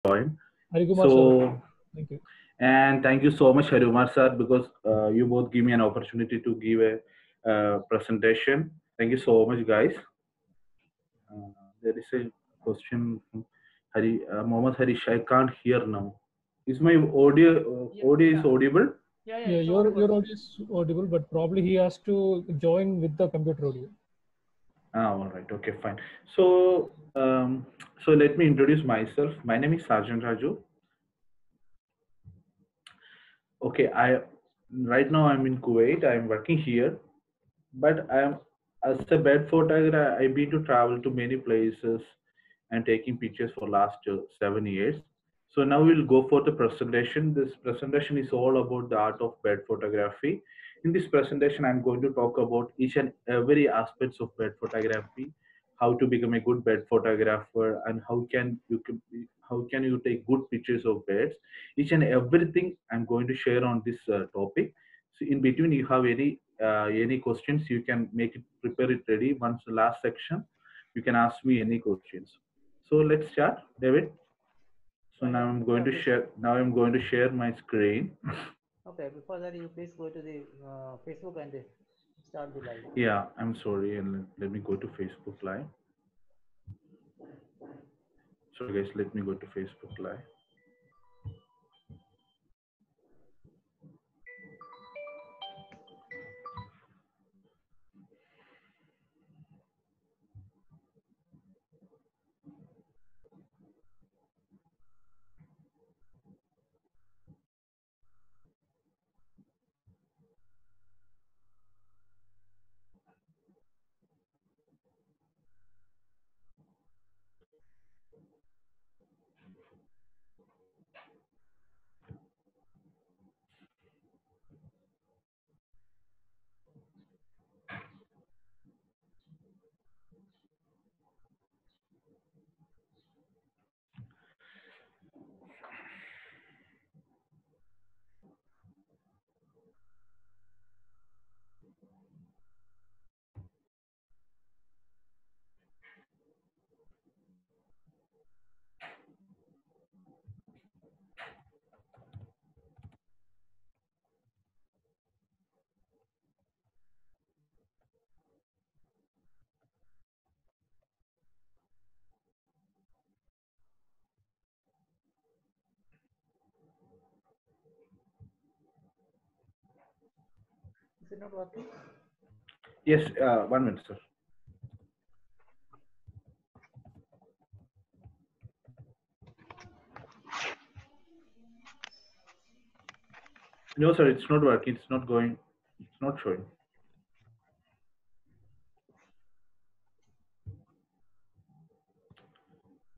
join. Harikumar sir, So, thank you. and thank you so much, Harumar sir, because you both give me an opportunity to give a presentation. Thank you so much, guys. There is a question from Mohammed Harish. I can't hear now. Is my audio is audible? Yeah, your audio is audible, but probably he has to join with the computer audio. All right. Okay, fine. So, so let me introduce myself. My name is Sarjan Raju. Okay, I right now I'm in Kuwait. I'm working here, but I'm as a bed photographer. I've been to travel to many places and taking pictures for last 7 years. So now we'll go for the presentation. This presentation is all about the art of bed photography. In this presentation, I'm going to talk about each and every aspects of bed photography, how to become a good bed photographer, and how can you take good pictures of beds. Each and everything I'm going to share on this topic. So in between, you have any questions, you can make it prepare it ready. Once the last section, you can ask me any questions. So let's start, David. So now I'm going to share. Now I'm going to share my screen. Okay, before that, you please go to the Facebook and start the live. Yeah, I'm sorry, and let me go to Facebook Live. Sorry, guys, let me go to Facebook Live. Is it not working? Yes, 1 minute, sir. No, sir, it's not working. It's not going. It's not showing.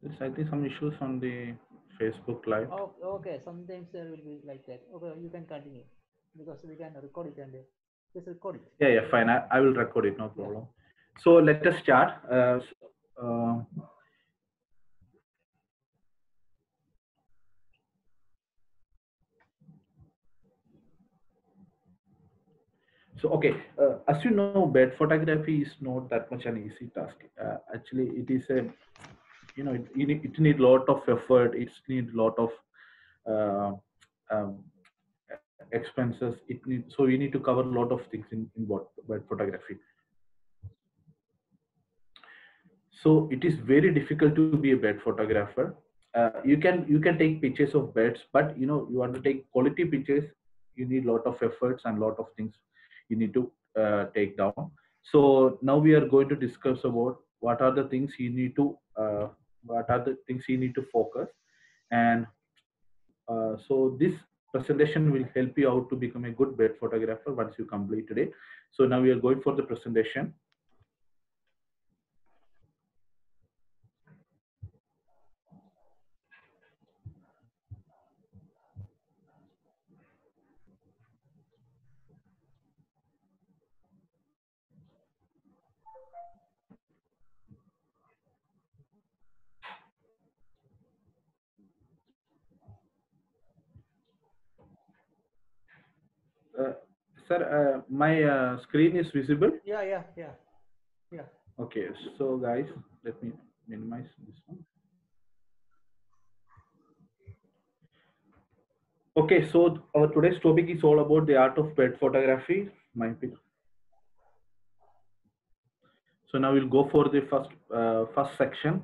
There's, I think, some issues on the Facebook Live. Oh, okay. Sometimes there will be like that. Okay, you can continue because we can record it and just record it. Yeah, fine. I will record it. No problem. So let us start. So okay, as you know, bed photography is not that much an easy task. Actually, it is a it need lot of effort. It need lot of uh, um, expenses. So you need to cover a lot of things in what bed photography. So it is very difficult to be a bed photographer. You can take pictures of beds, but you want to take quality pictures. You need lot of efforts and lot of things you need to take down. So now we are going to discuss about what are the things you need to focus, and so this presentation will help you out to become a good bed photographer once you completed it. So now we are going for the presentation. Uh, Sir, my screen is visible. Yeah. Okay, so guys, let me minimize this one. Okay, so our today's topic is all about the art of bed photography. So now we'll go for the first section.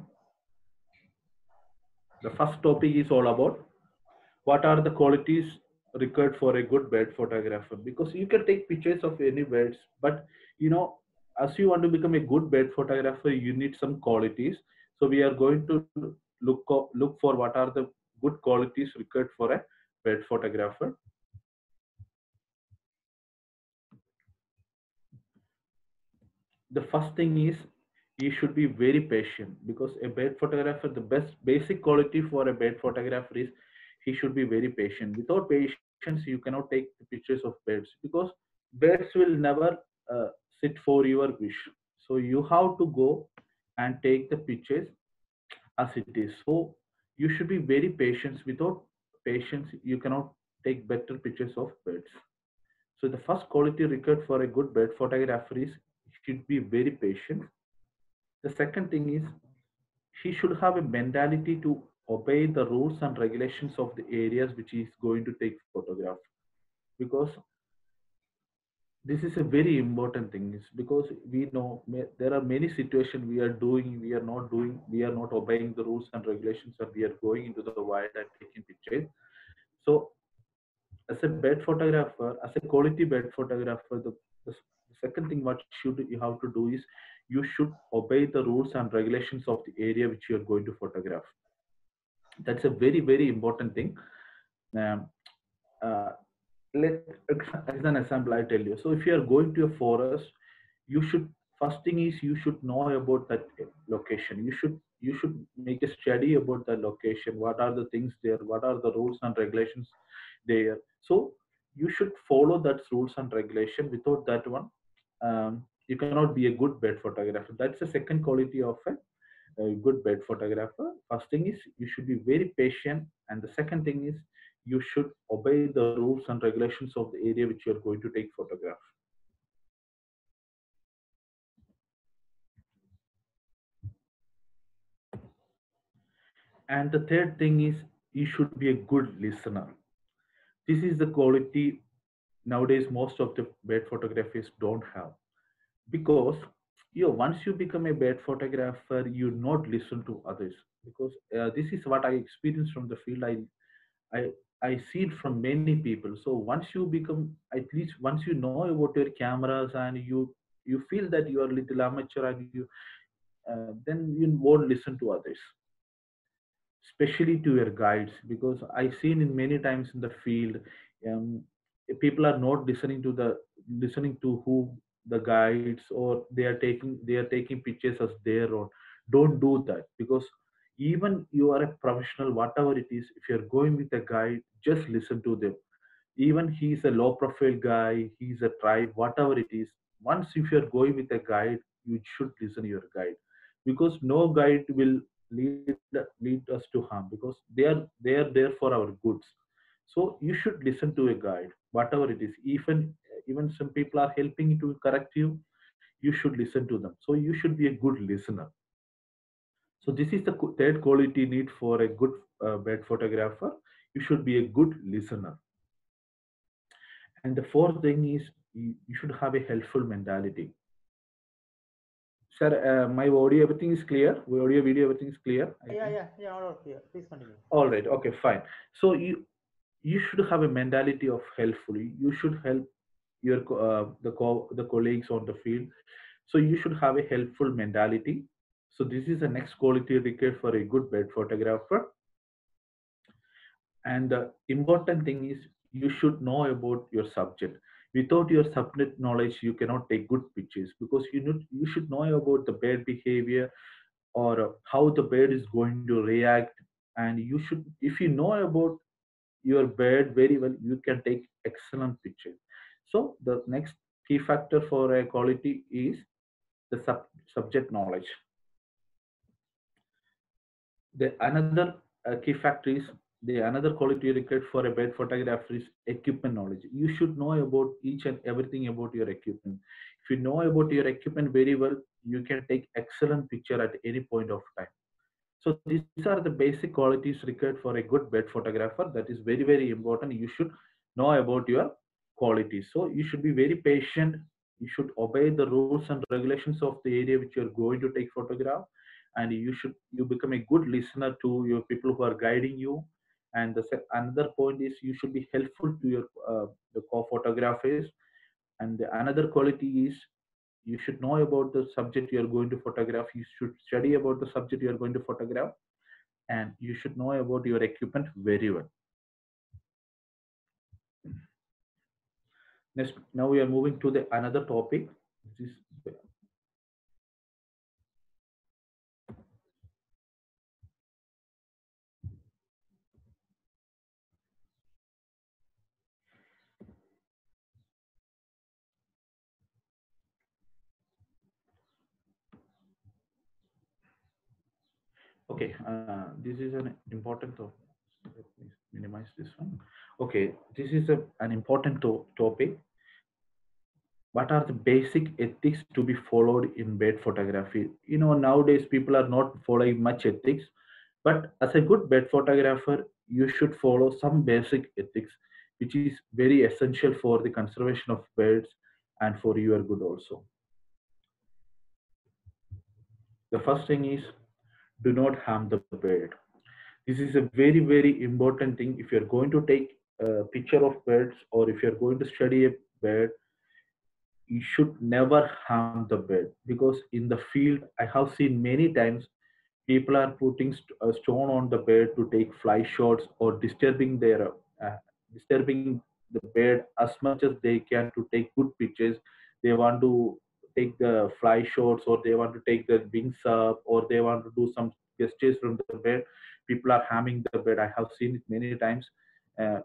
The first topic is all about what are the qualities required for a good bed photographer, because you can take pictures of any beds, but you know, as you want to become a good bed photographer, you need some qualities. So we are going to look for what are the good qualities required for a bed photographer. The first thing is you should be very patient, because a bed photographer, the best basic quality for a bed photographer is he should be very patient. Without patience you cannot take the pictures of birds, because birds will never sit for your wish. So you have to go and take the pictures as it is. So you should be very patient. Without patience you cannot take better pictures of birds. So the first quality required for a good bird photographer is should be very patient. The second thing is he should have a mentality to obey the rules and regulations of the areas which he is going to take photograph, because this is a very important thing. Is because we know there are many situations we are not doing, we are not obeying the rules and regulations, and we are going into the wild and taking pictures. So as a bed photographer, as a quality bed photographer, the second thing what should you have to do is you should obey the rules and regulations of the area which you are going to photograph. That's a very very important thing. um, uh, let as an example I tell you. So if you are going to a forest, you should, first thing is you should know about that location. You should make a study about the location, what are the things there, what are the rules and regulations there. So you should follow that rules and regulation. Without that one, you cannot be a good bed photographer. That's the second quality of a good bed photographer. First thing is you should be very patient, and the second thing is you should obey the rules and regulations of the area which you are going to take photograph. And the third thing is you should be a good listener. This is the quality nowadays most of the bed photographers don't have, because once you become a bed photographer you not listen to others, because this is what I experienced from the field. I I see it from many people. So once you become, at least once you know about your cameras and you feel that you are a little amateur, and then you won't listen to others, especially to your guides, because I've seen in many times in the field, um, people are not listening to who the guides, or they are taking pictures as their own. Don't do that, because even you are a professional, whatever it is, if you're going with a guide, just listen to them. Even he's a low profile guy, he's a tribe, whatever it is. Once if you're going with a guide, you should listen to your guide, because no guide will lead us to harm, because they are there for our goods. So you should listen to a guide, whatever it is. Even some people are helping to correct you should listen to them. So you should be a good listener. So this is the third quality need for a good bed photographer. You should be a good listener. And the fourth thing is you should have a helpful mentality. Sir, my audio, everything is clear. Audio, video, everything is clear, I Yeah, think. yeah, all okay. Please continue. All right. Okay, fine. So you should have a mentality of helpful. You should help your the colleagues on the field. So you should have a helpful mentality. So this is the next quality required for a good bed photographer. And the important thing is you should know about your subject. Without your subject knowledge you cannot take good pictures, because you should know about the bird behavior, or how the bird is going to react. And you should, if you know about your bird very well, you can take excellent pictures. So the next key factor for a quality is the subject knowledge. The another key factor is the another quality required for a bed photographer is equipment knowledge. You should know about each and everything about your equipment. If you know about your equipment very well, you can take excellent picture at any point of time. So these are the basic qualities required for a good bird photographer. That is very, very important. You should know about your qualities. So you should be very patient. You should obey the rules and regulations of the area which you're going to take photograph. And you become a good listener to your people who are guiding you. And another point is you should be helpful to your the co-photographers. And the another quality is you should know about the subject you are going to photograph. You should study about the subject you are going to photograph, and you should know about your equipment very well. Next, now we are moving to the another topic. This is, okay, this is an important topic. Let me minimize this one. Okay, this is an important topic. What are the basic ethics to be followed in bird photography? You know, nowadays people are not following much ethics, but as a good bird photographer, you should follow some basic ethics, which is very essential for the conservation of birds and for your good also. The first thing is do not harm the bird. This is a very, very important thing. If you're going to take a picture of birds or if you're going to study a bird, you should never harm the bird, because in the field I have seen many times people are putting a stone on the bird to take fly shots or disturbing the bird as much as they can to take good pictures. They want to take the fly shots, or they want to take the wings up, or they want to do some gestures from the bird. People are harming the bird. I have seen it many times. uh,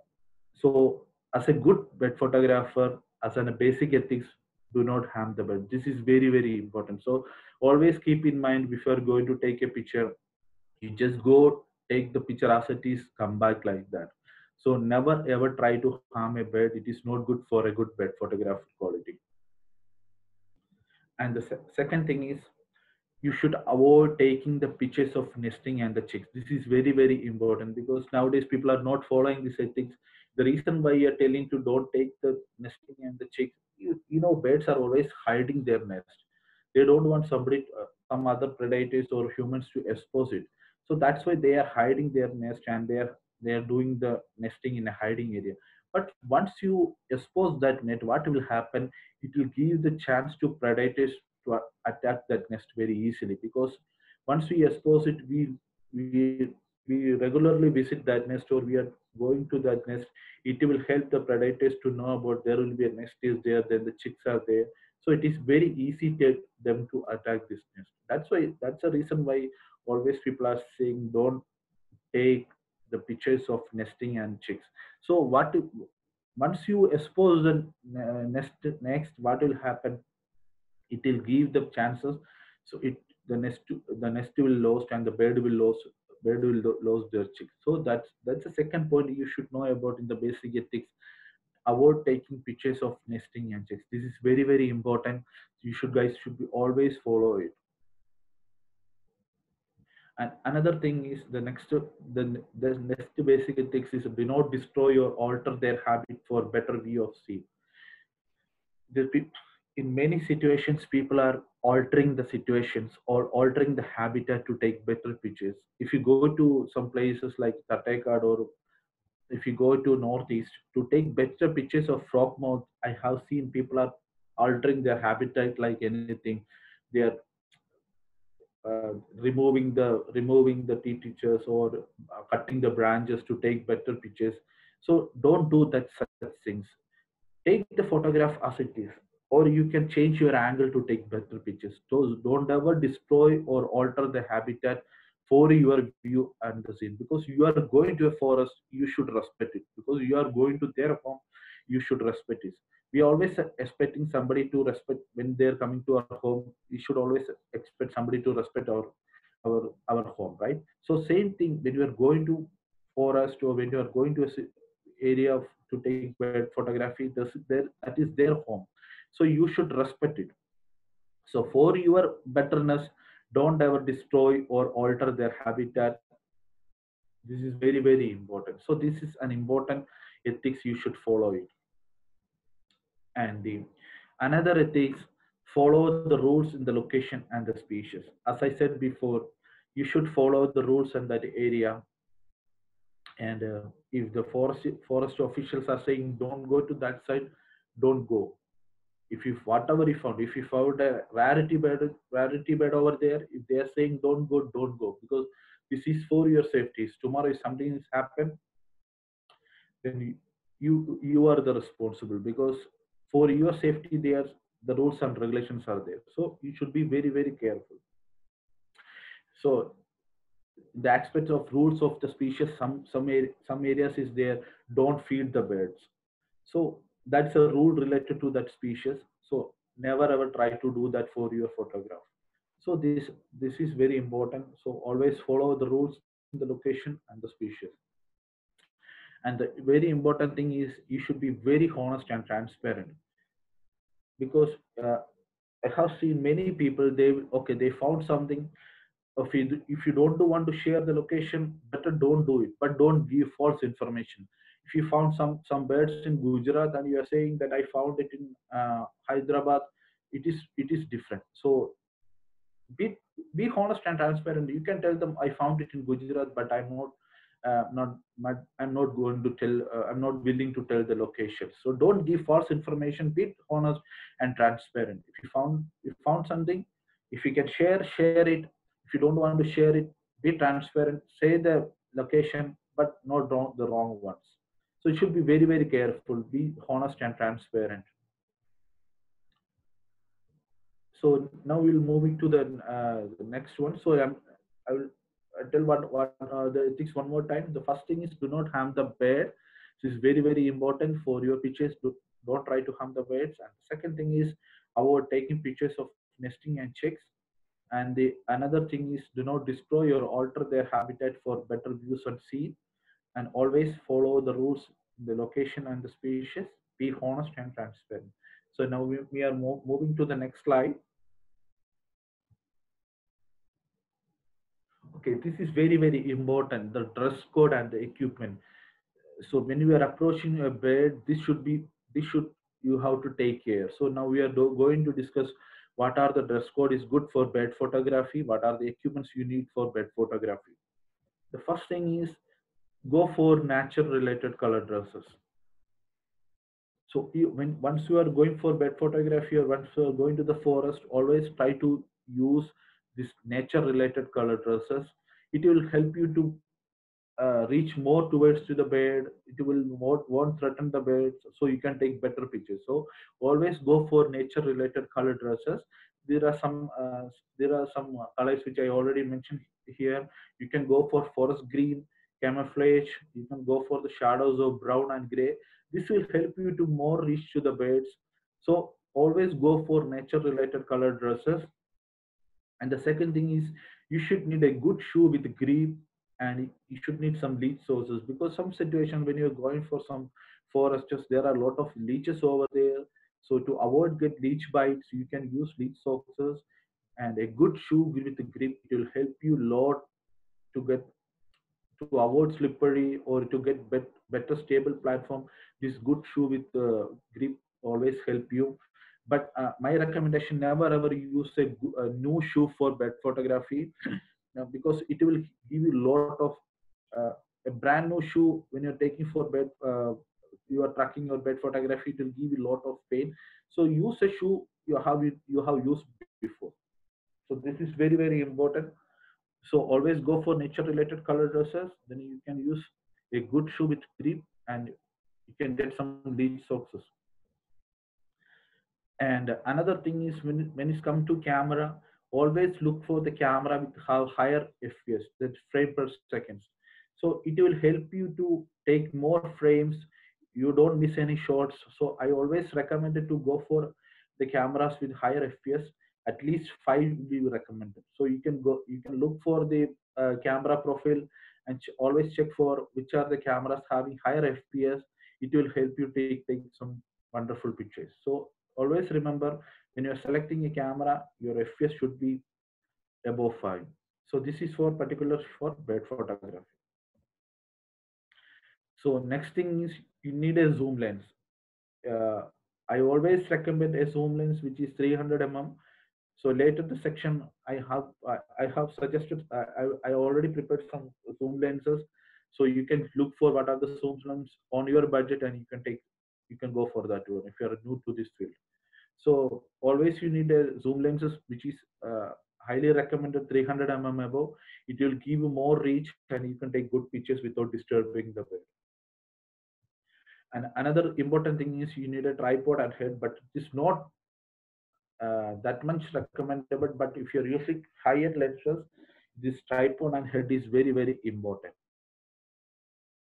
so, as a good bird photographer, as a basic ethics, do not harm the bird. This is very, very important. So, always keep in mind before going to take a picture, you just go take the picture as it is, come back like that. So, never ever try to harm a bird. It is not good for a good bird photograph quality. And the second thing is you should avoid taking the pictures of nesting and the chicks. This is very, very important because nowadays people are not following these ethics. The reason why you're telling to don't take the nesting and the chicks, you know, birds are always hiding their nest. They don't want somebody, some other predators or humans to expose it. So that's why they are hiding their nest, and they are doing the nesting in a hiding area. But once you expose that net, what will happen? It will give the chance to predators to attack that nest very easily, because once we expose it, we we regularly visit that nest, or we are going to that nest. It will help the predators to know about there will be a nest is there, then the chicks are there. So it is very easy to them to attack this nest. That's the reason why always people are saying don't take the pictures of nesting and chicks. So once you expose the nest, next what will happen, it will give the chances. So it the nest will lose, and the bird will lose their chicks. So that's the second point you should know about in the basic ethics. Avoid taking pictures of nesting and chicks. This is very, very important. You should guys should be always follow it. And another thing is the next basic ethics is do not destroy or alter their habit for better view of scene. In many situations, people are altering the situations or altering the habitat to take better pictures. If you go to some places like Tatekad, or if you go to Northeast to take better pictures of frogmouth, I have seen people are altering their habitat like anything. They are removing the tea teachers, or cutting the branches to take better pictures. So don't do that such things. Take the photograph as it is, or you can change your angle to take better pictures. So don't ever destroy or alter the habitat for your view and the scene. Because you are going to a forest, you should respect it. Because you are going to their home, you should respect it. We always expecting somebody to respect when they're coming to our home. We should always expect somebody to respect our home, right? So same thing when you are going to forest, or when you are going to a area to take bird photography, that is their home. So you should respect it. So for your betterness, Don't ever destroy or alter their habitat. This is very, very important. So this is an important ethics you should follow it. And the another ethics, follow the rules in the location and the species. As I said before, you should follow the rules in that area. And if the forest officials are saying don't go to that side, don't go. If you whatever you found, if you found a rarity bed over there, if they are saying don't go, don't go, because this is for your safety. Tomorrow if something has happened, then you are the responsible, because for your safety there the rules and regulations are there, so you should be very, very careful. So the aspects of rules of the species, some areas is there, don't feed the birds. So that's a rule related to that species. So never ever try to do that for your photograph. So this is very important. So always follow the rules in the location and the species. And the very important thing is you should be very honest and transparent, because uh, I have seen many people, okay, they found something. If you don't want to share the location, better don't do it, but don't give false information. If you found some birds in Gujarat and you are saying that I found it in Hyderabad, it is different. So be be honest and transparent. You can tell them I found it in Gujarat, but I'm not going to tell. I'm not willing to tell the location. So don't give false information. Be honest and transparent. If you found something, if you can share it. If you don't want to share it, be transparent. Say the location, but not the wrong ones. So you should be very, very careful. Be honest and transparent. So now we'll moving to the next one. So I will tell the ethics one more time. The first thing is do not harm the bird. This is very, very important for your pictures. Don't try to harm the birds. And the second thing is avoid taking pictures of nesting and chicks. And the another thing is do not destroy or alter their habitat for better views and seed. And always follow the rules, the location and the species. Be honest and transparent. So now we are moving to the next slide. Okay, this is very, very important. The dress code and the equipment. So when you are approaching a bed, this should you have to take care. So now we are going to discuss what are the dress code is good for bed photography. What are the equipments you need for bed photography? The first thing is go for nature related color dresses. So when once you are going for bed photography or once you are going to the forest, always try to use this nature related color dresses. It will help you to reach more towards to the bed. It will won't threaten the bed, so you can take better pictures. So always go for nature related color dresses. There are some colors which I already mentioned here. You can go for forest green, camouflage. You can go for the shadows of brown and gray. This will help you to more reach to the beds. So always go for nature related color dresses. And the second thing is you should need a good shoe with grip, and you should need some leech sources, because some situation when you're going for some forests, there are a lot of leeches over there. So to avoid get leech bites, you can use leech sources. And a good shoe with a grip, it will help you a lot to get to avoid slippery or to get better stable platform. This good shoe with grip always help you. But my recommendation, never ever use a new shoe for bed photography. Because it will give you a lot of uh, a brand new shoe when you're taking for bed, you are tracking your bed photography, it will give you a lot of pain. So use a shoe you have used before. So this is very, very important. So always go for nature related color dresses. Then you can use a good shoe with grip, and you can get some lead sources. And another thing is when it's come to camera, always look for the camera with higher FPS, that frame per seconds. So it will help you to take more frames. You don't miss any shots. So I always recommended to go for the cameras with higher FPS. At least five we recommended. So you can look for the camera profile and always check for which are the cameras having higher FPS. It will help you take some wonderful pictures. So always remember, when you're selecting a camera, your FPS should be above 5. So this is for particular for bird photography. So next thing is you need a zoom lens. uh, I always recommend a zoom lens which is 300 mm. So later the section I have suggested, I already prepared some zoom lenses, so you can look for what are the zoom lens on your budget, and you can go for that one if you are new to this field. So always you need a zoom lenses which is highly recommended 300 mm above. It will give you more reach and you can take good pictures without disturbing the bird. And another important thing is you need a tripod and head, but it's not that much recommendable. But if you're using high-end lenses, this tripod and head is very, very important.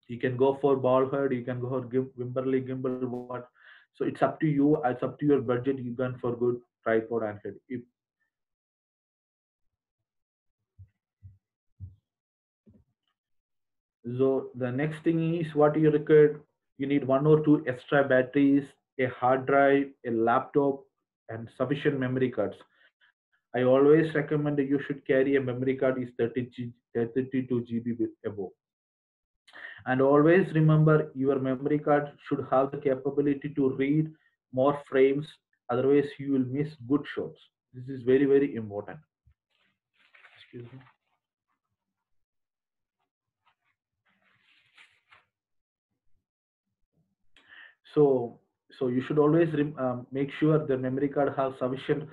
You can go for ball head, you can go for Wimberley gimbal, what. So it's up to you. It's up to your budget. You can for good tripod and head. So the next thing is what you require. You need one or two extra batteries, a hard drive, a laptop, and sufficient memory cards. I always recommend that you should carry a memory card is 32 GB above. And always remember your memory card should have the capability to read more frames. Otherwise, you will miss good shots. This is very, very important. Excuse me. So, so you should always make sure the memory card has sufficient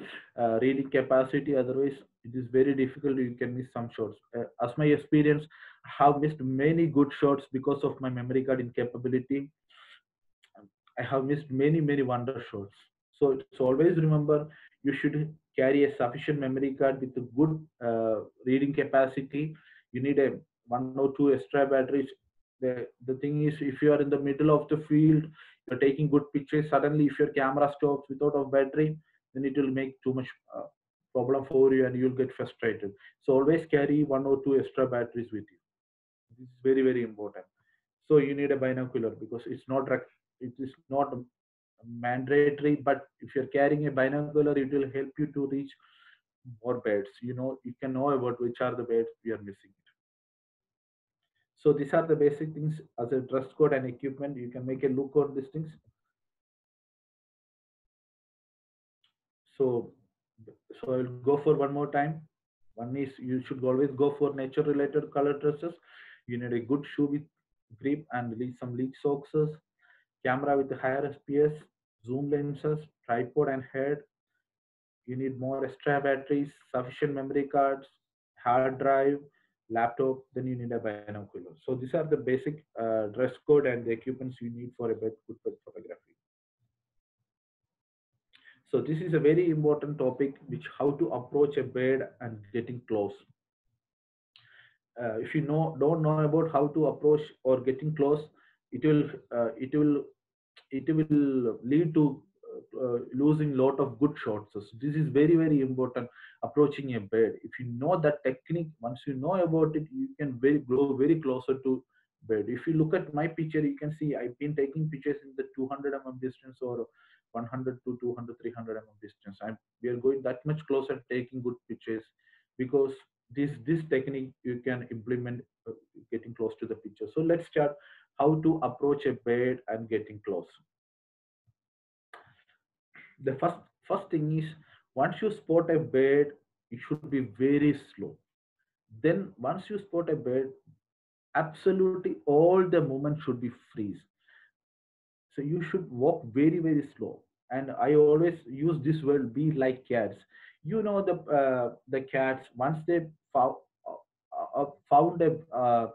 reading capacity. Otherwise, it is very difficult. You can miss some shots. As my experience, I have missed many good shots because of my memory card incapability. I have missed many, many wonder shots. So always remember you should carry a sufficient memory card with a good reading capacity. You need a one or two extra batteries. The thing is, if you are in the middle of the field, you're taking good pictures. Suddenly, if your camera stops without a battery, then it will make too much problem for you, and you'll get frustrated. So always carry one or two extra batteries with you. This is very, very important. So you need a binocular because it is not mandatory, but if you're carrying a binocular, it will help you to reach more beds. You can know about which are the beds we are missing. So these are the basic things as a dress code and equipment. You can make a look on these things. So so I'll go for one more time. One is you should always go for nature related color dresses. You need a good shoe with grip and some leak socks, camera with higher FPS, zoom lenses, tripod and head. You need more extra batteries, sufficient memory cards, hard drive, laptop. Then you need a binocular. So these are the basic dress code and the equipments you need for a good bed photography. So this is a very important topic, which how to approach a bed and getting close. If you don't know about how to approach or getting close, it will uh, it will it will lead to losing lot of good shots. So this is very, very important. Approaching a bed, if you know that technique, once you know about it, you can grow very closer to bed. If you look at my picture, you can see I've been taking pictures in the 200 mm distance or 100 to 200 300 mm distance. We are going that much closer taking good pictures because this technique you can implement getting close to the picture. So let's start how to approach a bed and getting close. The first thing is, once you spot a bird, it should be very slow. Then once you spot a bird, absolutely all the movement should be freeze. So you should walk very, very slow. And I always use this word, be like cats. The cats, once they found a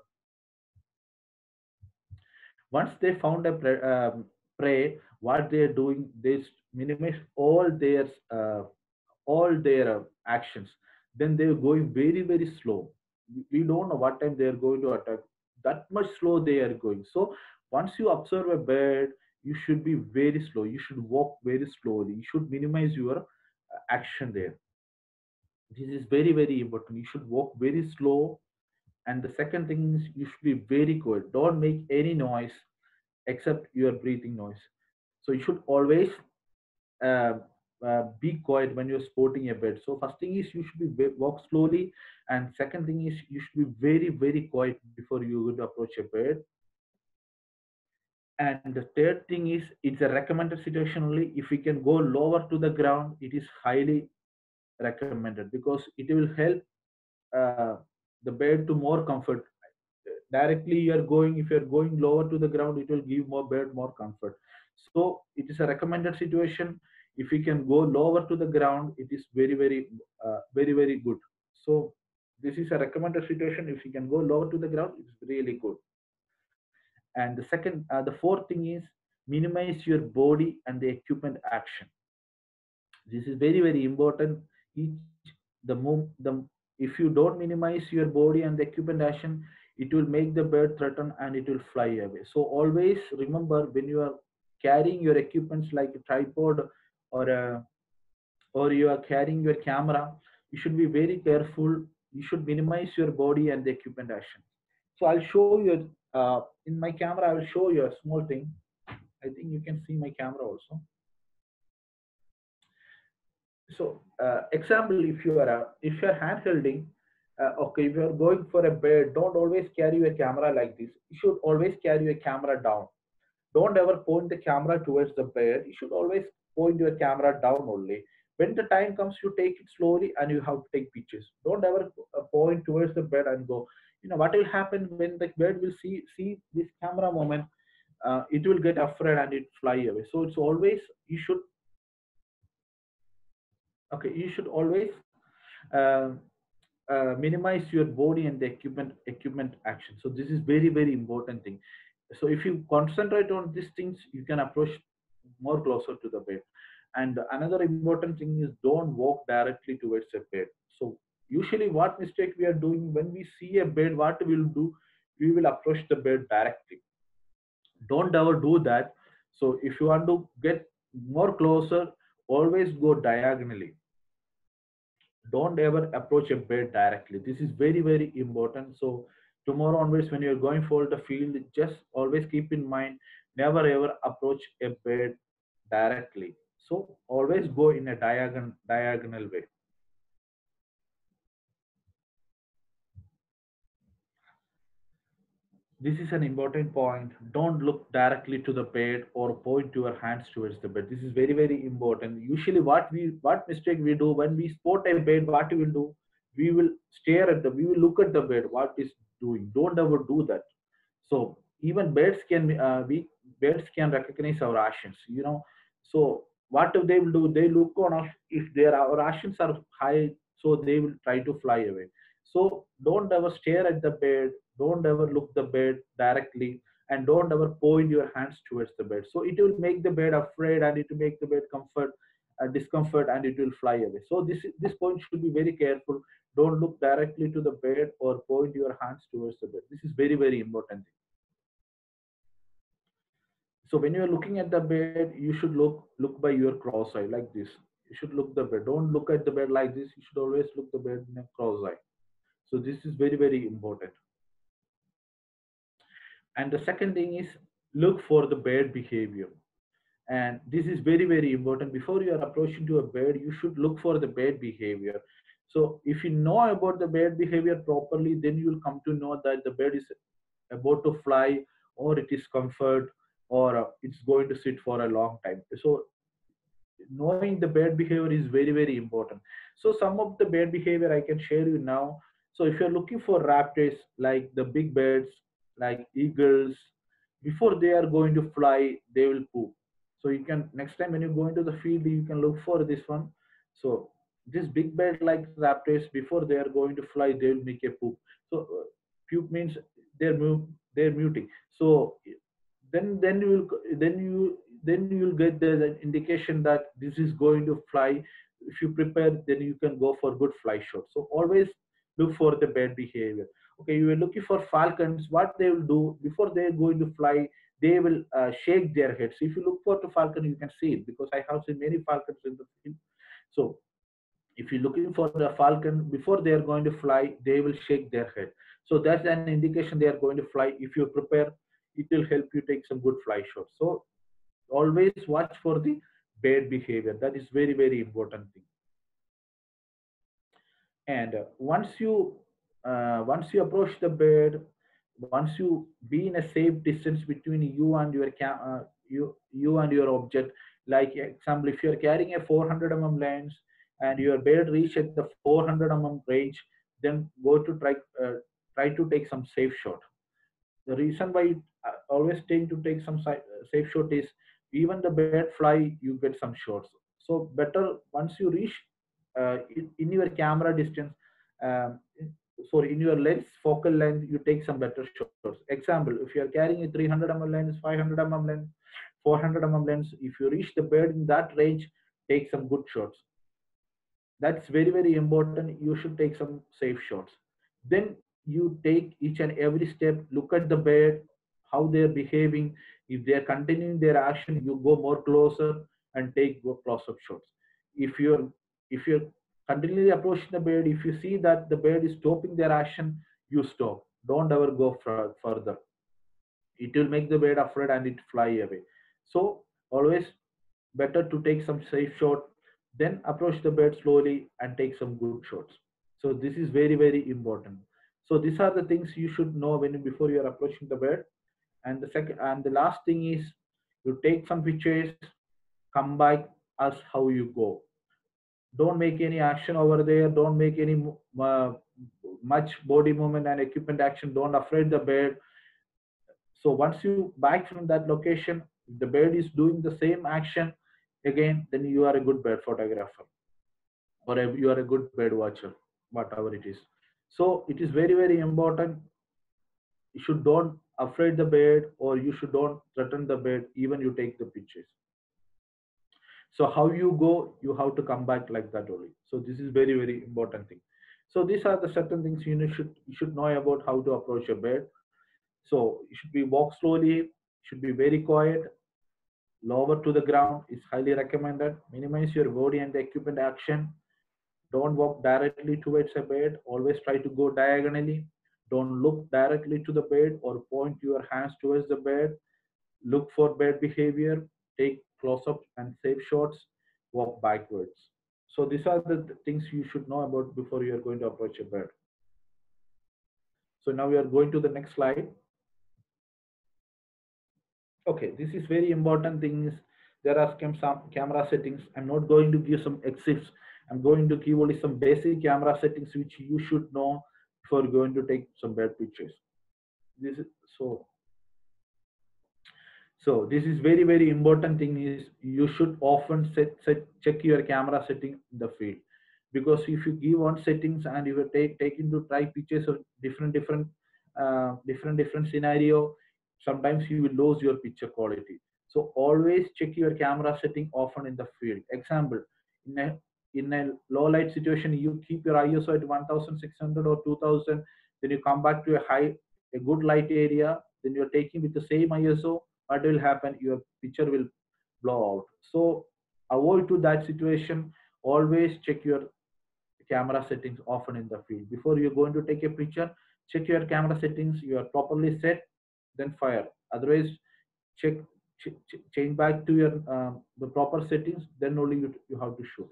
once they found a prey, what they are doing, they minimize all their actions. Then they're going very, very slow. We don't know what time they are going to attack. That much slow they are going. So once you observe a bird, you should be very slow. You should walk very slowly. You should minimize your action there. This is very, very important. You should walk very slow. And the second thing is, you should be very quiet. Don't make any noise except your breathing noise. So you should always uh, be quiet when you're sporting a bird. So first thing is you should be walk slowly, and second thing is you should be very quiet before you would approach a bird. And the third thing is it's a recommended situation only. If we can go lower to the ground, it is highly recommended because it will help uh, the bird to more comfort. Directly you're going, if you're going lower to the ground, it will give more bird more comfort. So it is a recommended situation. If we can go lower to the ground, it is very good. So this is a recommended situation. If you can go lower to the ground, it's really good. And the fourth thing is minimize your body and the equipment action. This is very important. Each the move the If you don't minimize your body and the equipment action, it will make the bird threaten and it will fly away. So always remember, when you are carrying your equipments like a tripod or a, or you are carrying your camera, you should be very careful. You should minimize your body and the equipment action. So I'll show you in my camera. I will show you a small thing. I think you can see my camera also. So example, if you're hand holding, okay, if you're going for a bird, don't always carry a camera like this. You should always carry a camera down. Don't ever point the camera towards the bird. You should always point your camera down only. When the time comes, you take it slowly and you have to take pictures. Don't ever point towards the bird and go. You know what will happen when the bird will see this camera moment? It will get afraid and it fly away. So it's always, you should always uh, minimize your body and the equipment action. So this is very important thing. So if you concentrate on these things, you can approach more closer to the bed. And another important thing is don't walk directly towards a bed. So usually what mistake we are doing, when we see a bed, what we will do, we will approach the bed directly. Don't ever do that. So if you want to get more closer, always go diagonally. Don't ever approach a bed directly. This is very important. So tomorrow onwards, when you're going for the field, just always keep in mind, never ever approach a bed directly. So always go in a diagonal way. This is an important point. Don't look directly to the bed or point your hands towards the bed. This is very important. Usually what mistake we do when we spot a bed, what we will do, we will look at the bed what is doing. Don't ever do that. So even birds can recognize our actions, so what they will do, they look on us. If our actions are high, so they will try to fly away. So don't ever stare at the bed, don't ever look the bed directly, and don't ever point your hands towards the bed. So it will make the bed afraid and it will make the bed discomfort, and it will fly away. So this point should be very careful. Don't look directly to the bed or point your hands towards the bed. This is very important. So when you are looking at the bed, you should look by your cross eye like this. You should look the bed. Don't look at the bed like this. You should always look the bed in a cross eye. So this is very important. And the second thing is look for the bed behavior. And this is very important. Before you are approaching to a bed, you should look for the bed behavior. So if you know about the bed behavior properly, then you will come to know that the bed is about to fly, or it is comfort, or it's going to sit for a long time. So knowing the bad behavior is very important. So some of the bad behavior I can share you now. So if you're looking for raptors, like the big birds like eagles, before they are going to fly, they will poop. So you can, next time when you go into the field, you can look for this one. So this big bird like raptors, before they are going to fly, they will make a poop. So puke means they're muting. So then you will then you will get the indication that this is going to fly. If you prepare, then you can go for good fly shot. So always look for the bad behavior. Okay, you are looking for falcons. What they will do before they are going to fly, they will shake their heads. If you look for the falcon, you can see it, because I have seen many falcons in the field. So if you're looking for the falcon, before they are going to fly, they will shake their head. So that's an indication they are going to fly. If you prepare, it will help you take some good fly shots. So always watch for the bird behavior. That is very, very important thing. And once you approach the bird, once you be in a safe distance between you and your you and your object. Like example, if you are carrying a 400 lens and your bird reach at the 400 range, then go to try to take some safe shot. The reason why I always tend to take some safe shot is, even the bird fly, you get some shots. So better once you reach in your camera distance, um, sorry, in your lens focal length, you take some better shots. Example, if you are carrying a 300 lens, 500 lens, 400 lens, if you reach the bird in that range, take some good shots. That's very, very important. You should take some safe shots. Then you take each and every step, look at the bird, how they're behaving. If they're continuing their action, you go more closer and take close-up shots. If you're if you're continually approaching the bird, if you see that the bird is stopping their action, you stop. Don't ever go further. It will make the bird afraid and it fly away. So always better to take some safe shot, then approach the bird slowly and take some good shots. So this is very, very important. So these are the things you should know before you are approaching the bird. And the last thing is, you take some pictures, come back as how you go. Don't make any action over there, don't make any much body movement and equipment action, don't afraid the bird. So once you back from that location, if the bird is doing the same action again, then you are a good bird photographer, or you are a good bird watcher, whatever it is. So it is very, very important. You should don't afraid the bird, or you should don't threaten the bird even you take the pictures. So how you go, you have to come back like that only. So this is very, very important thing. So these are the certain things you should know about how to approach a bird. So you should be walk slowly, should be very quiet, lower to the ground is highly recommended. Minimize your body and the equipment action. Don't walk directly towards a bed. Always try to go diagonally. Don't look directly to the bed or point your hands towards the bed. Look for bed behavior. Take close-ups and safe shots. Walk backwards. So these are the things you should know about before you are going to approach a bed. So now we are going to the next slide. Okay, this is very important things. There are some camera settings. I'm not going to give some exits. I'm going to give only some basic camera settings which you should know before going to take some bad pictures. This is so this is very, very important thing is, you should often check your camera setting in the field. Because if you give one settings and you will take into try pictures of different scenario, sometimes you will lose your picture quality. So always check your camera setting often in the field. Example, in a low light situation, you keep your ISO at 1600 or 2000, then you come back to a good light area, then you're taking with the same ISO, what will happen? Your picture will blow out. So avoid to that situation. Always check your camera settings often in the field. Before you're going to take a picture, check your camera settings, you are properly set, then fire. Otherwise, check change back to your the proper settings, then only you have to shoot.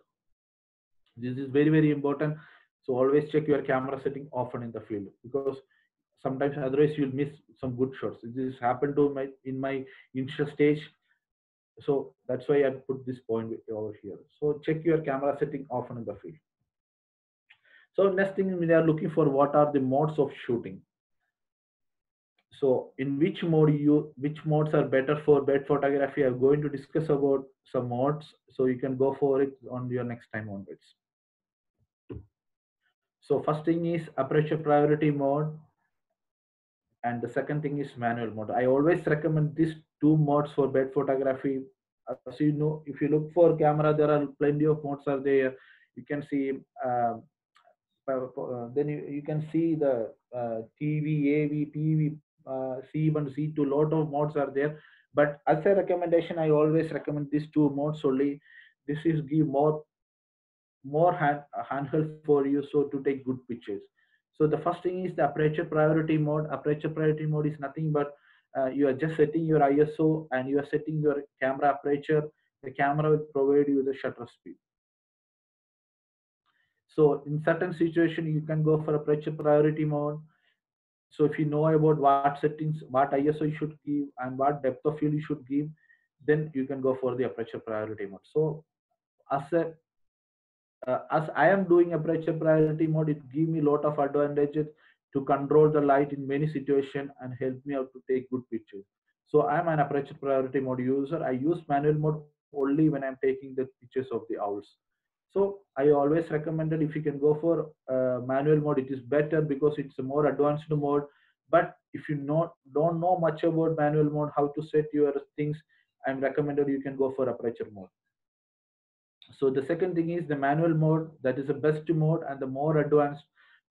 This is very, very important. So always check your camera setting often in the field, because sometimes otherwise you'll miss some good shots. This happened to my in my initial stage. So that's why I put this point over here. So check your camera setting often in the field. So next thing, we are looking for what are the modes of shooting. So in which modes are better for bird photography? I'm going to discuss about some modes, so you can go for it on your next time onwards. So first thing is aperture priority mode, and the second thing is manual mode. I always recommend these two modes for bird photography. As you know, if you look for camera, there are plenty of modes are there. You can see then you can see the TV, AV, PV, C1, C2, lot of modes are there. But as a recommendation, I always recommend these two modes only. This is give more handheld for you, so to take good pictures. So the first thing is the aperture priority mode. Aperture priority mode is nothing but you are just setting your ISO and you are setting your camera aperture the camera will provide you the shutter speed. So in certain situation, you can go for aperture priority mode. So if you know about what settings, what ISO you should give and what depth of field you should give, then you can go for the aperture priority mode. So as a as I am doing aperture priority mode, it give me a lot of advantages to control the light in many situations and help me out to take good pictures. So I'm an aperture priority mode user. I use manual mode only when I'm taking the pictures of the owls. So I always recommended if you can go for manual mode, it is better because it's a more advanced mode. But if you don't know much about manual mode, how to set your things, I'm recommended you can go for aperture mode. So the second thing is the manual mode, that is the best mode and the more advanced,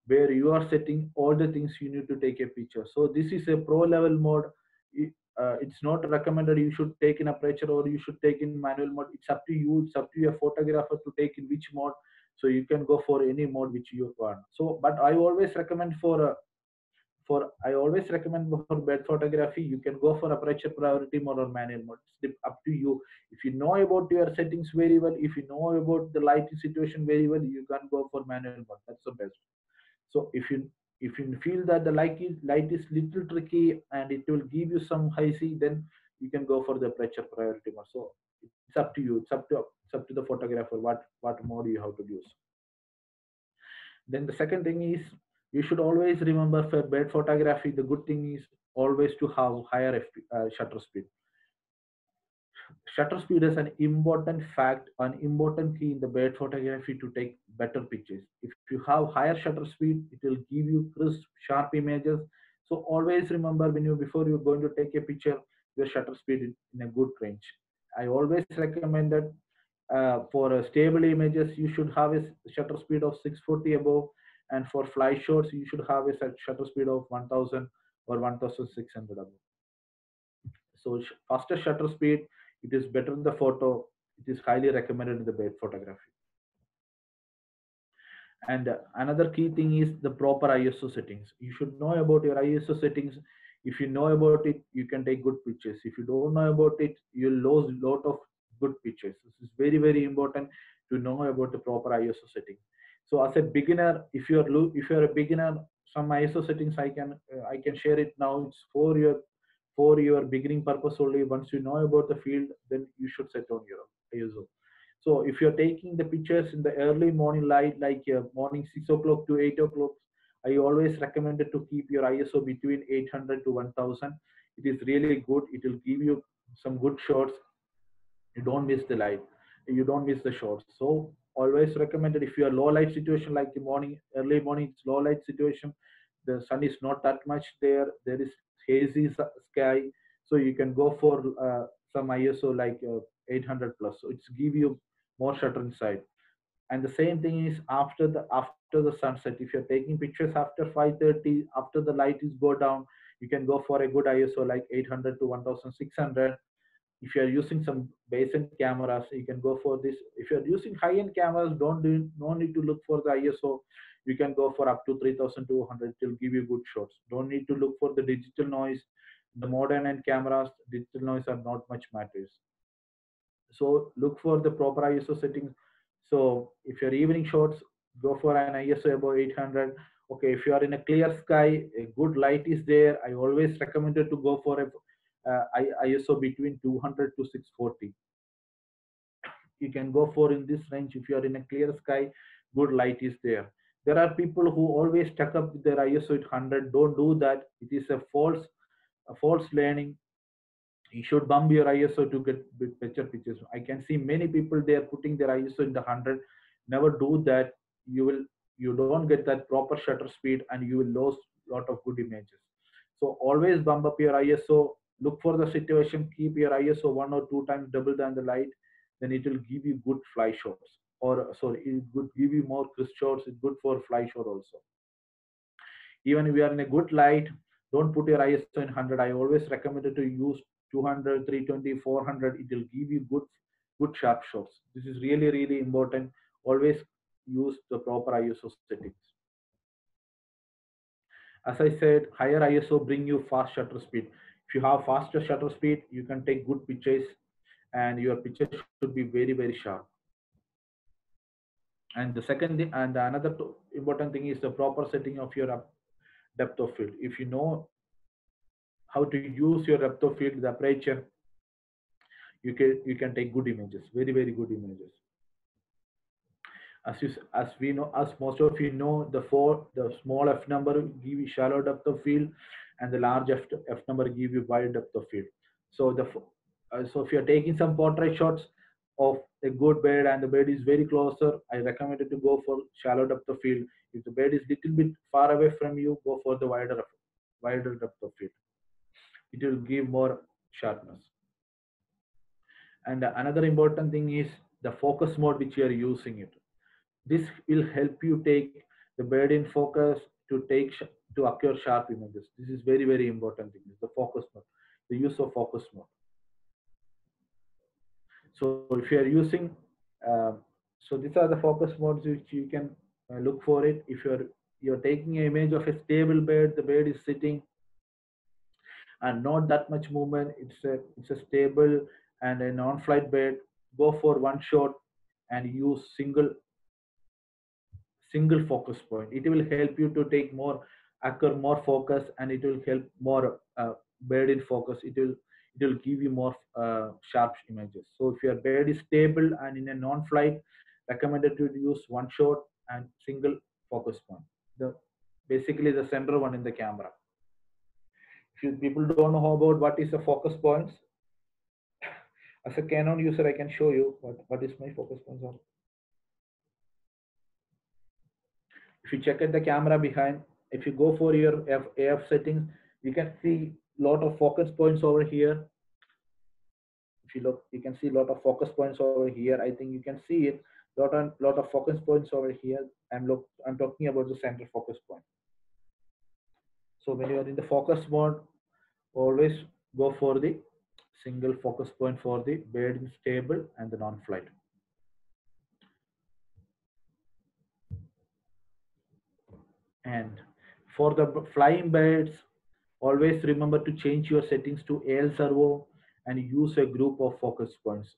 where you are setting all the things you need to take a picture. So this is a pro level mode. It's not recommended you should take in aperture or you should take in manual mode. It's up to you. It's up to your photographer to take in which mode. So you can go for any mode which you want. So, but I always recommend for I always recommend for bed photography, you can go for aperture priority mode or manual mode. It's up to you. If you know about your settings very well, if you know about the lighting situation very well, you can go for manual mode. That's the best. So if you feel that the light is little tricky and it will give you some high C, then you can go for the aperture priority mode. So it's up to you. It's up to the photographer what mode you have to use. Then the second thing is you should always remember for bed photography, the good thing is always to have higher shutter speed. Shutter speed is an important fact, an important key in the bed photography to take better pictures. If you have higher shutter speed, it will give you crisp, sharp images. So always remember when you before you're going to take a picture, your shutter speed in a good range. I always recommended for stable images, you should have a shutter speed of 640 above, and for fly shots, you should have a shutter speed of 1000 or 1600 above. So faster shutter speed, it is better in the photo. It is highly recommended in the bed photography. And another key thing is the proper ISO settings. You should know about your ISO settings. If you know about it, you can take good pictures. If you don't know about it, you'll lose a lot of good pictures. This is very, very important to know about the proper ISO setting. So as a beginner, if you're a beginner, some ISO settings I can share it now. It's for your beginning purpose only. Once you know about the field, then you should set on your ISO. So if you're taking the pictures in the early morning light, like morning 6 o'clock to 8 o'clock, I always recommended to keep your ISO between 800 to 1000. It is really good. It will give you some good shots. You don't miss the light. You don't miss the shots. So always recommended if you are low light situation like the morning, early morning, it's low light situation. The sun is not that much there. There is hazy sky. So you can go for some ISO like 800 plus. So it's give you more shutter inside. And the same thing is after the sunset. If you're taking pictures after 5:30, after the light is go down, you can go for a good ISO like 800 to 1600. If you are using some basic cameras, you can go for this. If you are using high-end cameras, no need to look for the ISO. You can go for up to 3200. It will give you good shots. Don't need to look for the digital noise. The modern end cameras, digital noise are not much matters. So look for the proper ISO settings. So if you're evening shots, go for an ISO above 800. Okay, if you are in a clear sky, a good light is there. I always recommended to go for a ISO between 200 to 640. You can go for in this range if you are in a clear sky, good light is there. There are people who always stuck up with their ISO at 100. Don't do that. It is a false learning. You should bump your ISO to get better pictures. I can see many people they are putting their ISO in the 100. Never do that. You don't get that proper shutter speed and you will lose a lot of good images. So always bump up your ISO. Look for the situation. Keep your ISO one or two times double than the light. Then it will give you good fly shots. Or sorry, it would give you more crisp shots. It's good for fly shot also. Even if you are in a good light, don't put your ISO in 100. I always recommended to use 200, 320, 400. It will give you good sharp shots. This is really, really important. Always use the proper ISO settings. As I said, higher ISO bring you fast shutter speed. If you have faster shutter speed, you can take good pictures. and your picture should be very sharp. And the second thing, and the another important thing is the proper setting of your depth of field. If you know how to use your depth of field, the aperture, you can take good images, very good images. As we know, as most of you know, the small f number give you shallow depth of field, and the large f number give you wide depth of field. So so if you are taking some portrait shots of a good bird and the bird is very closer, I recommend it to go for shallow depth of field. If the bird is little bit far away from you, go for the wider depth of field. It will give more sharpness. And another important thing is the focus mode which you are using it. This will help you take the bird in focus to to occur sharp images. This is very important thing. The focus mode, the use of focus mode. So if you are using, uh, so these are the focus modes which you can look for it. If you're taking an image of a stable bird, the bird is sitting and not that much movement. It's a stable and a non-flight bird. Go for one shot and use single focus point. It will help you to take more occur more focus, and it will help more bird in focus. It will give you more sharp images. So if your bird is stable and in a non-flight, recommended to use one shot and single focus point, the basically the center one in the camera. If people don't know about what is a focus points, as a Canon user I can show you what is my focus points are. If you check at the camera behind, if you go for your AF settings, you can see lot of focus points over here. If you look, you can see a lot of focus points over here. I think you can see it. Lot of focus points over here. I'm talking about the center focus point. So when you are in the focus mode, always go for the single focus point for the bird in stable and the non-flight. And for the flying birds, always remember to change your settings to AL servo and use a group of focus points.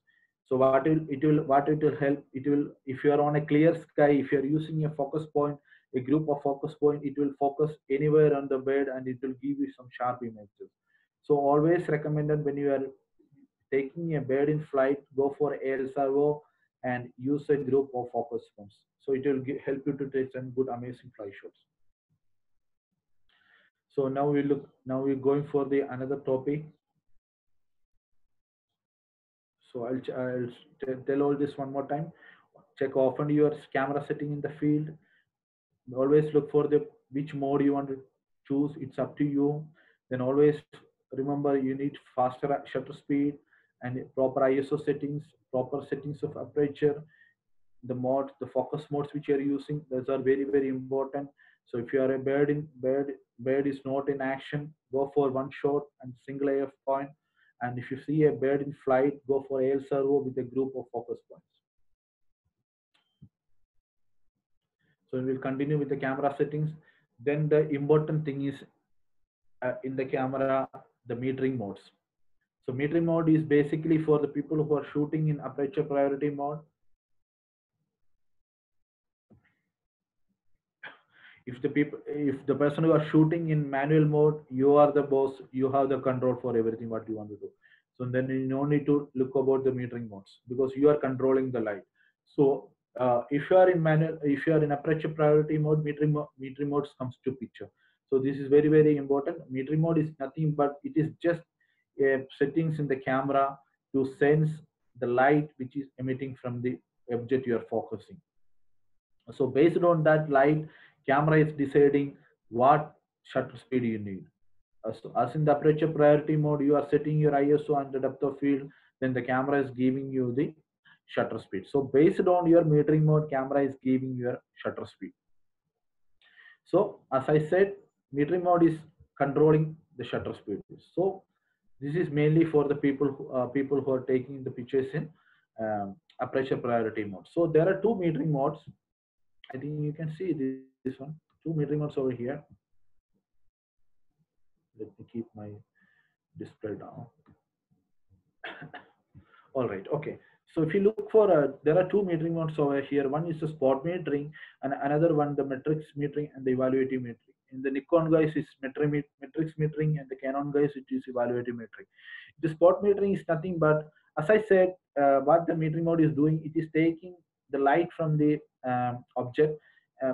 So what it will help, it will, if you are on a clear sky, if you are using a focus point, a group of focus point, it will focus anywhere on the bird and it will give you some sharp images. So always recommended when you are taking a bird in flight, go for AL servo and use a group of focus points. So it will help you to take some good amazing fly shots. So now we're going for the another topic. So I'll tell all this one more time. Check often your camera setting in the field. Always look for the which mode you want to choose. It's up to you. Then always remember you need faster shutter speed and proper ISO settings, proper settings of aperture, the focus modes which you're using. Those are very important. So if you are a bird is not in action, go for one shot and single AF point. And if you see a bird in flight, go for AL servo with a group of focus points. So we'll continue with the camera settings. Then the important thing is in the camera, the metering modes. So metering mode is basically for the people who are shooting in aperture priority mode. If the person who are shooting in manual mode, you are the boss, you have the control for everything what you want to do. So then you no need to look about the metering modes because you are controlling the light. So if you are in manual, if you are in aperture priority mode, metering modes comes to picture. So this is very important. Metering mode is nothing but it is just settings in the camera to sense the light which is emitting from the object you are focusing. So based on that light, camera is deciding what shutter speed you need. So as in the aperture priority mode, you are setting your ISO and the depth of field, then the camera is giving you the shutter speed. So based on your metering mode, camera is giving your shutter speed. So as I said, metering mode is controlling the shutter speed. So this is mainly for the people who are taking the pictures in aperture priority mode. So there are two metering modes. I think you can see this one, two metering modes over here. Let me keep my display down. All right. Okay. So if you look for, there are two metering modes over here. One is the spot metering, and another one the metrics metering and the evaluative metering. In the Nikon guys, is metrics metering, and the Canon guys, it is evaluative metering. The spot metering is nothing but, as I said, what the metering mode is doing, it is taking the light from the object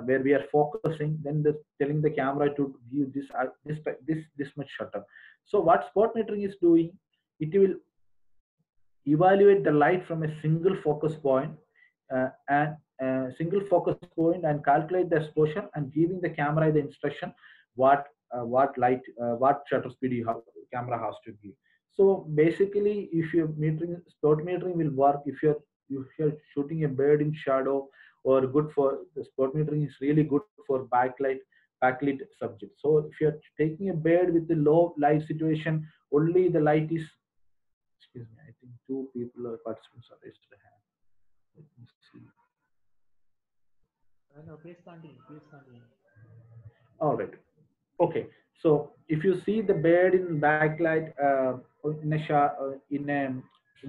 where we are focusing, then telling the camera to give this much shutter. So what spot metering is doing, it will evaluate the light from a single focus point and calculate the exposure and giving the camera the instruction what shutter speed camera has to give. So basically, if your metering spot metering will work if you're shooting a bird in shadow, or good for the spot metering is really good for backlit subject. So if you're taking a bird with the low light situation, only the light is, excuse me, I think two people or participants are raised their hand. Let me see. No, please continue. Please continue. All right. Okay. So if you see the bird in backlight, in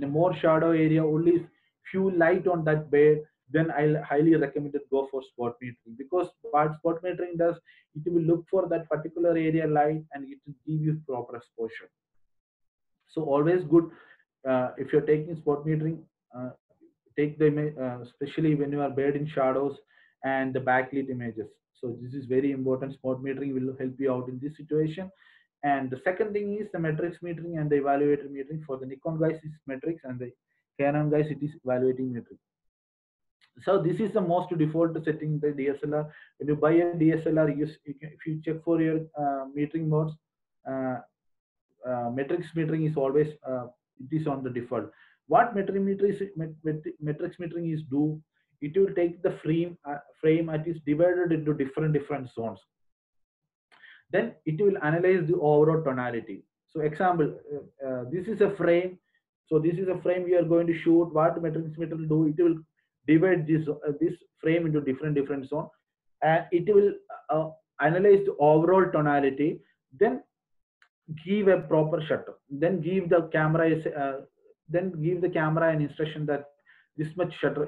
a more shadow area, only few light on that bird, then I'll highly recommend it go for spot metering, because what spot metering does, it will look for that particular area light and it will give you proper exposure. So always good if you're taking spot metering, uh, take the image, especially when you are buried in shadows and the backlit images. So this is very important. Spot metering will help you out in this situation. And the second thing is the metrics metering and the evaluator metering. For the Nikon guys, it's metrics, and the Canon guys, it is evaluating metering. So this is the most default setting the DSLR. When you buy a DSLR, if you check for your metering modes, uh, metrics metering is always it is on the default. What metrics metering is do, it will take the frame and is divided into different zones, then it will analyze the overall tonality. So example, this is a frame, so this is a frame we are going to shoot. What metrics meter will do, it will divide this frame into different zone, and it will analyze the overall tonality, then give a proper shutter, then give the camera an instruction that this much shutter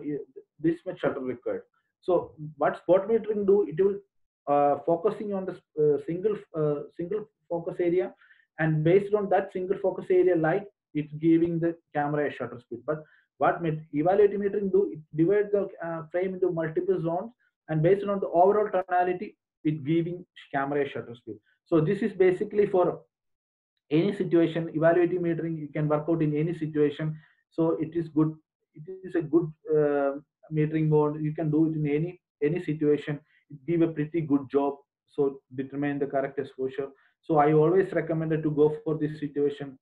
required. So what spot metering do, it will focusing on the single focus area, and based on that single focus area light, it's giving the camera a shutter speed. But what evaluative metering do, it divides the frame into multiple zones, and based on the overall tonality, it giving camera a shutter speed. So this is basically for any situation. Evaluative metering you can work out in any situation, so it is good. It is a good metering mode. You can do it in any situation. It give a pretty good job, so determine the correct exposure. So I always recommended to go for this situation.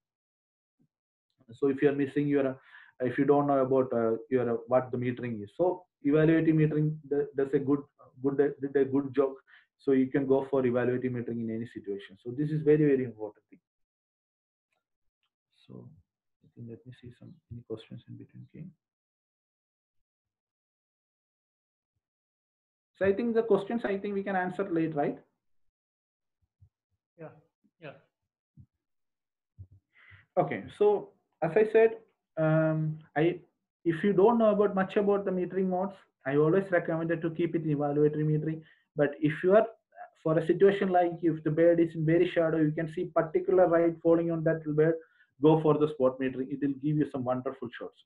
So if you are missing your if you don't know about your what the metering is, so evaluative metering does a did a good job. So you can go for evaluative metering in any situation. So this is very important thing. So I think, let me see some any questions in between came. So I think the questions, I think we can answer late, right? Yeah. Yeah. Okay. So as I said, I if you don't know about much about the metering modes, I always recommended to keep it in evaluatory metering. But if you are for a situation like if the bird is in very shadow, you can see particular light falling on that bird, go for the spot metering. It will give you some wonderful shots.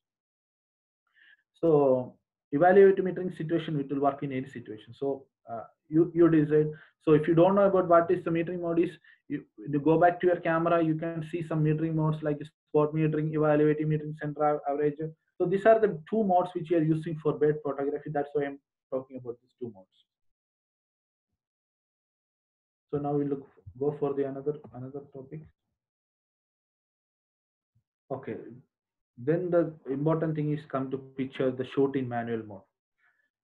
So evaluate metering situation, it will work in any situation. So you decide. So if you don't know about what is the metering mode is, you go back to your camera, you can see some metering modes like spot metering, evaluating metering, center average. So these are the two modes which you are using for bird photography. That's why I'm talking about these two modes. So now we go for the another topic. Okay, then the important thing is come to picture the shoot in manual mode.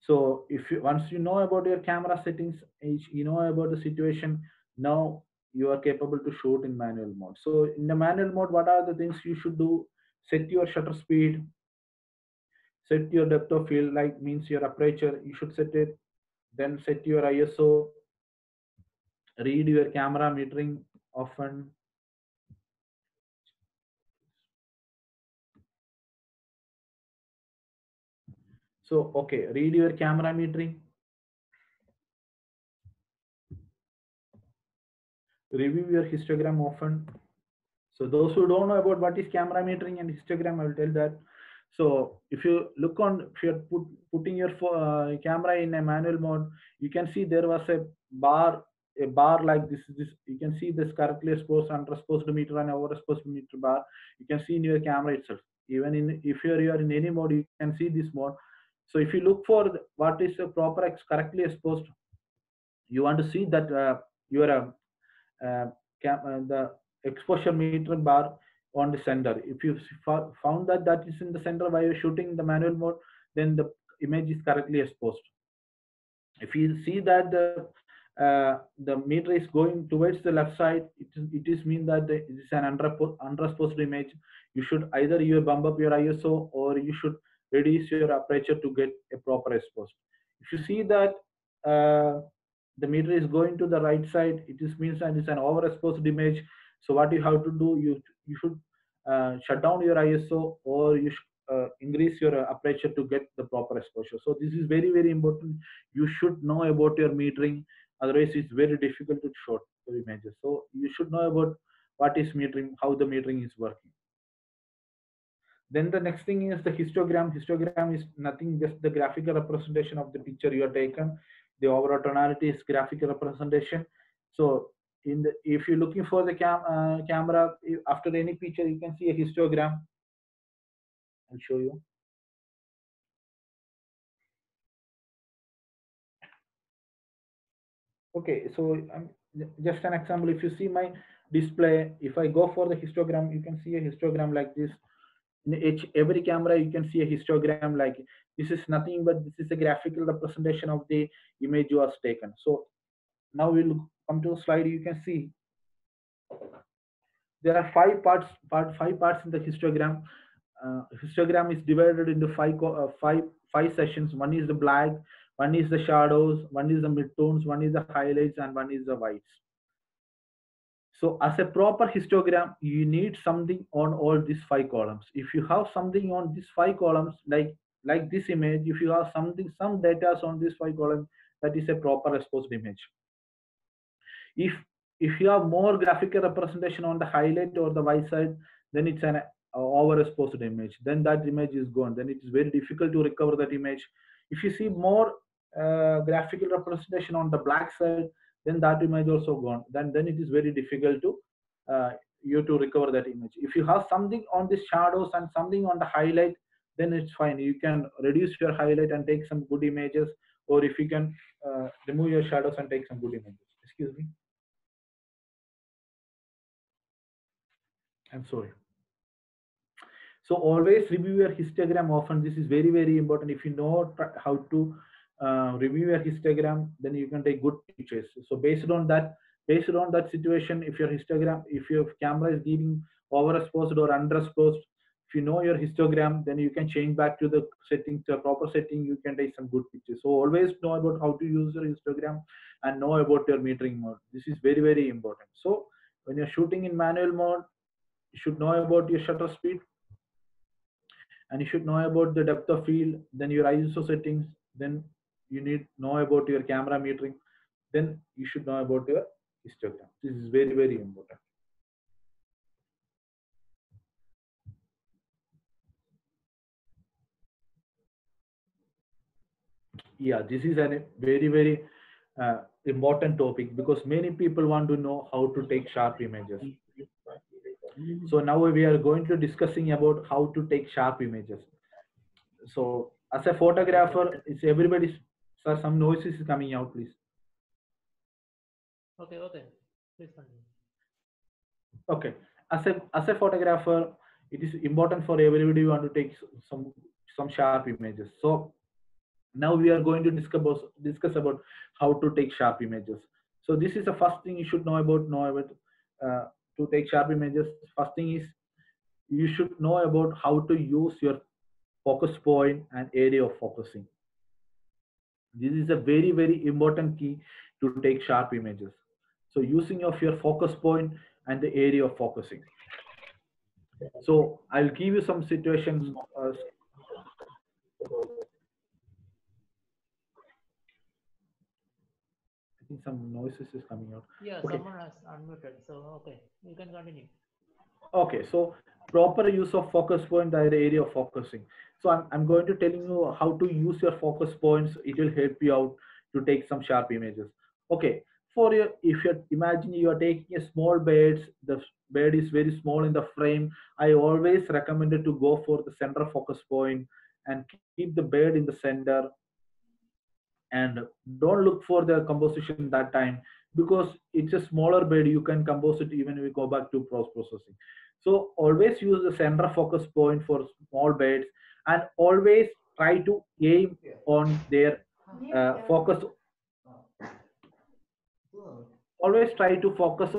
So if you once you know about your camera settings, you know about the situation, now you are capable to shoot in manual mode. So in the manual mode, what are the things you should do? Set your shutter speed, set your depth of field, like means your aperture, you should set it. Then set your ISO, read your camera metering often. So, okay, read your camera metering. Review your histogram often. So those who don't know about what is camera metering and histogram, I will tell that. So if you look on, if you're putting your camera in a manual mode, you can see there was a bar like this. This you can see this correctly exposed, underexposed meter, and overexposed meter bar. You can see in your camera itself. Even in if you are in any mode, you can see this mode. So if you look for what is a proper correctly exposed, you want to see that your uh, the exposure meter bar on the center. If you found that that is in the center while you're shooting in the manual mode, then the image is correctly exposed. If you see that the meter is going towards the left side, it is mean that it is an underexposed image. You should either you bump up your ISO or you should reduce your aperture to get a proper exposed. If you see that the meter is going to the right side, it is means that it's an overexposed image. So what you have to do, you should shut down your ISO or you should increase your aperture to get the proper exposure. So this is very important. You should know about your metering, otherwise it's very difficult to shoot your images. So you should know about what is metering, how the metering is working. Then the next thing is the histogram. Histogram is nothing, just the graphical representation of the picture you are taken. The overall tonality is graphical representation. So in the, if you're looking for the camera, after any picture, you can see a histogram. I'll show you. Okay, so just an example. If you see my display, if I go for the histogram, you can see a histogram like this. In every camera, you can see a histogram like this is nothing but this is a graphical representation of the image was taken. So now we'll come to a slide. You can see there are five parts in the histogram. Histogram is divided into five sessions. One is the black, one is the shadows, one is the midtones, one is the highlights, and one is the whites. So as a proper histogram, you need something on all these five columns. If you have something on these five columns, like this image, if you have some data on this five columns, that is a proper exposed image. If you have more graphical representation on the highlight or the white side, then it's an overexposed image. Then that image is gone. Then it is very difficult to recover that image. If you see more graphical representation on the black side, then that image also gone. Then it is very difficult to you to recover that image. If you have something on the shadows and something on the highlight, then it's fine. You can reduce your highlight and take some good images, or if you can remove your shadows and take some good images. Excuse me. I'm sorry. So always review your histogram often. This is very important. If you know how to review your histogram, then you can take good pictures. So based on that situation, if your histogram, if your camera is giving overexposed or underexposed, if you know your histogram, then you can change back to the setting, to a proper setting. You can take some good pictures. So always know about how to use your histogram and know about your metering mode. This is very important. So when you're shooting in manual mode, you should know about your shutter speed, and you should know about the depth of field, then your ISO settings, then you need know about your camera metering, then you should know about your histogram. This is very important. Yeah, this is a very important topic because many people want to know how to take sharp images. So now we are going to discussing about how to take sharp images. So as a photographer, it's everybody's. Sir, some noises is coming out, please. Okay, please continue. Okay, as a photographer, it is important for everybody who want to take some sharp images. So now we are going to discuss about how to take sharp images. So this is the first thing you should know about to take sharp images. First thing is you should know about how to use your focus point and area of focusing. This is a very important key to take sharp images. So using of your focus point and the area of focusing. So I'll give you some situations. think some noises is coming out. Yeah, Okay. someone has unmuted. So okay, you can continue. Okay, so proper use of focus point, the area of focusing. So I'm going to telling you how to use your focus points. It will help you out to take some sharp images. Okay, for your, if you imagine you are taking a small bed, the bed is very small in the frame. I always recommended to go for the center focus point and keep the bed in the center, and don't look for the composition that time, because it's a smaller bed, you can compose it even if we go back to post processing. So always use the center focus point for small beds, and always try to aim on their focus, always try to focus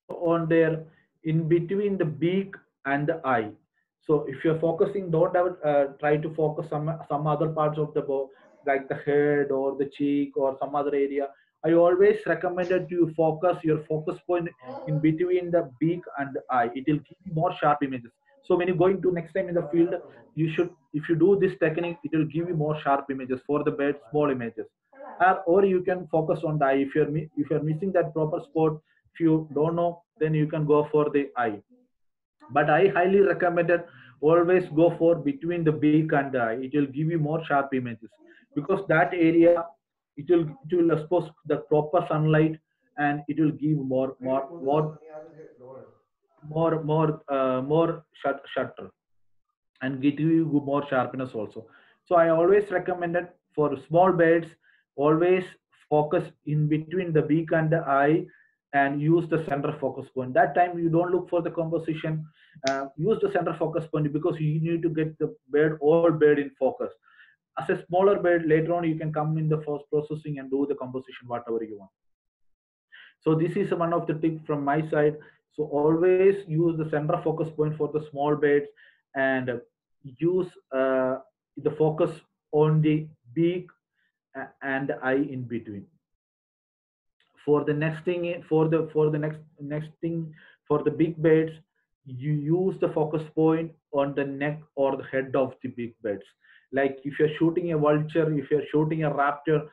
on their in between the beak and the eye. So if you're focusing, don't ever try to focus some other parts of the bow, like the head or the cheek or some other area. I always recommended you focus your focus point in between the beak and the eye. It will give you more sharp images. So when you're going to next time in the field, you should, if you do this technique, it will give you more sharp images for the bed, small images. Or you can focus on the eye. If you're missing that proper spot, if you don't know, then you can go for the eye. But I highly recommended always go for between the beak and the eye. It will give you more sharp images, because that area, it will expose the proper sunlight, and it will give more shutter, and give you more sharpness also. So I always recommended for small beds, always focus in between the beak and the eye, and use the center focus point. That time you don't look for the composition. Use the center focus point, because you need to get the bed, all bed in focus. As a smaller bed, later on you can come in the first processing and do the composition whatever you want. So this is one of the tip from my side. So always use the center focus point for the small beds, and use the focus on the beak and the eye in between. For the next thing, for the next thing, for the big beds, you use the focus point on the neck or the head of the big beds. Like if you're shooting a vulture, if you're shooting a raptor,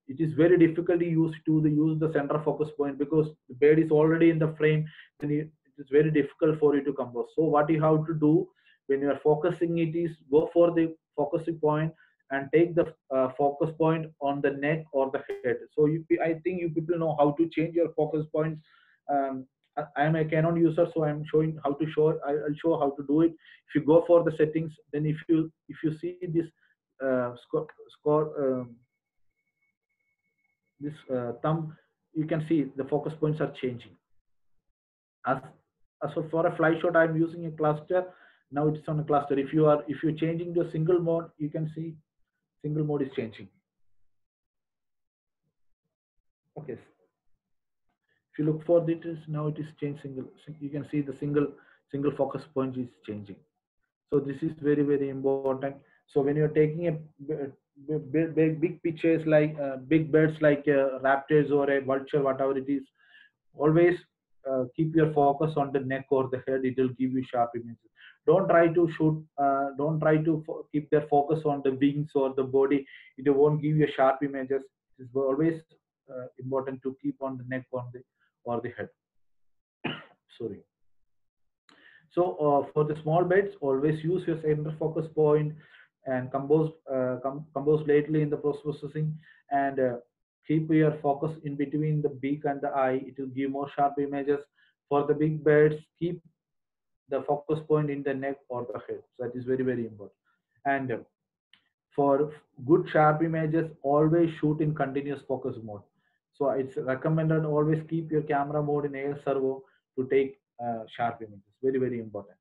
it is very difficult to use the center focus point, because the bed is already in the frame. Then it is very difficult for you to compose. So what you have to do when you are focusing, it is go for the focusing point and take the focus point on the neck or the head. So I think you people know how to change your focus points. I am a Canon user, so I'm showing how to show. I'll show how to do it. If you go for the settings, then if you see this score this thumb, you can see the focus points are changing. As for a fly shot, I'm using a cluster. Now it's on a cluster. If you're changing to a single mode, you can see single mode is changing. Okay, if you look for this, now it is changed single. You can see the single focus point is changing. So this is very important. So when you're taking a big pictures, like big birds like raptors or a vulture, whatever it is, always keep your focus on the neck or the head. It will give you sharp images. Don't try to shoot, don't try to keep their focus on the wings or the body. It won't give you sharp images. It's always important to keep on the neck or the head. Sorry. So for the small beds, always use your center focus point, and compose lately in the post processing, and keep your focus in between the beak and the eye. It will give more sharp images. For the big beds, keep the focus point in the neck or the head. So that is very important. And for good sharp images, always shoot in continuous focus mode. So it's recommended always keep your camera mode in air servo to take sharp images. Very important.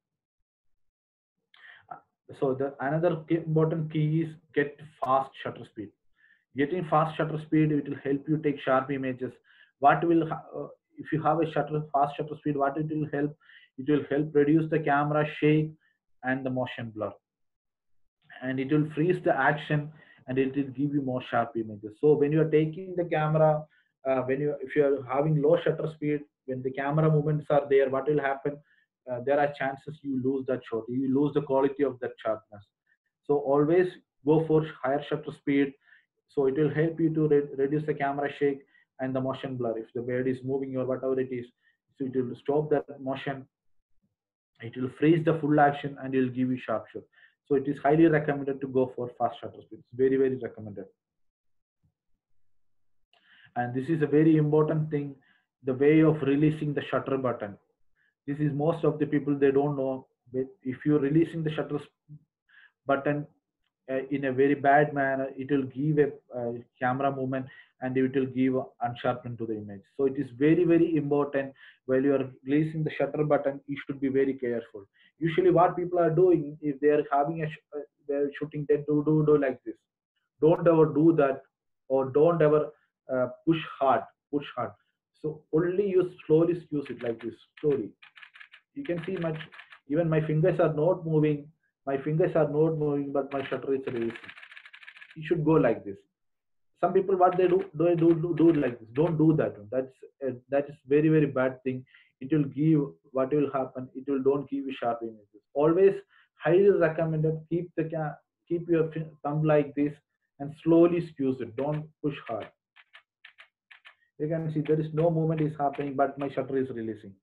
So the another important key is get fast shutter speed. Getting fast shutter speed, it will help you take sharp images. What will if you have a fast shutter speed, what it will help? It will help reduce the camera shake and the motion blur, and it will freeze the action, and it will give you more sharp images. So when you are taking the camera, if you are having low shutter speed, when the camera movements are there, what will happen? There are chances you lose that shot. You lose the quality of that sharpness. So always go for higher shutter speed. So it will help you to reduce the camera shake and the motion blur. If the bird is moving or whatever it is, so it will stop that motion, it will freeze the full action, and it will give you sharp shot. So it is highly recommended to go for fast shutter speed. It's very, very recommended. And this is a very important thing, the way of releasing the shutter button. This is most of the people, they don't know. But if you're releasing the shutter button in a very bad manner, it will give a camera movement, and it will give unsharpening to the image. So it is very, very important. While you are releasing the shutter button, you should be very careful. Usually what people are doing, if they are having they're shooting, they do like this. Don't ever do that, or don't ever push hard. So only you slowly use it like this, slowly. You can see much, even my fingers are not moving, but my shutter is releasing. You should go like this. Some people, what they do like this. Don't do that. That is very, very bad thing. It will give, what will happen, it will don't give you sharp images. Always highly recommended, keep your thumb like this, and slowly squeeze it. Don't push hard. You can see there is no movement is happening, but my shutter is releasing.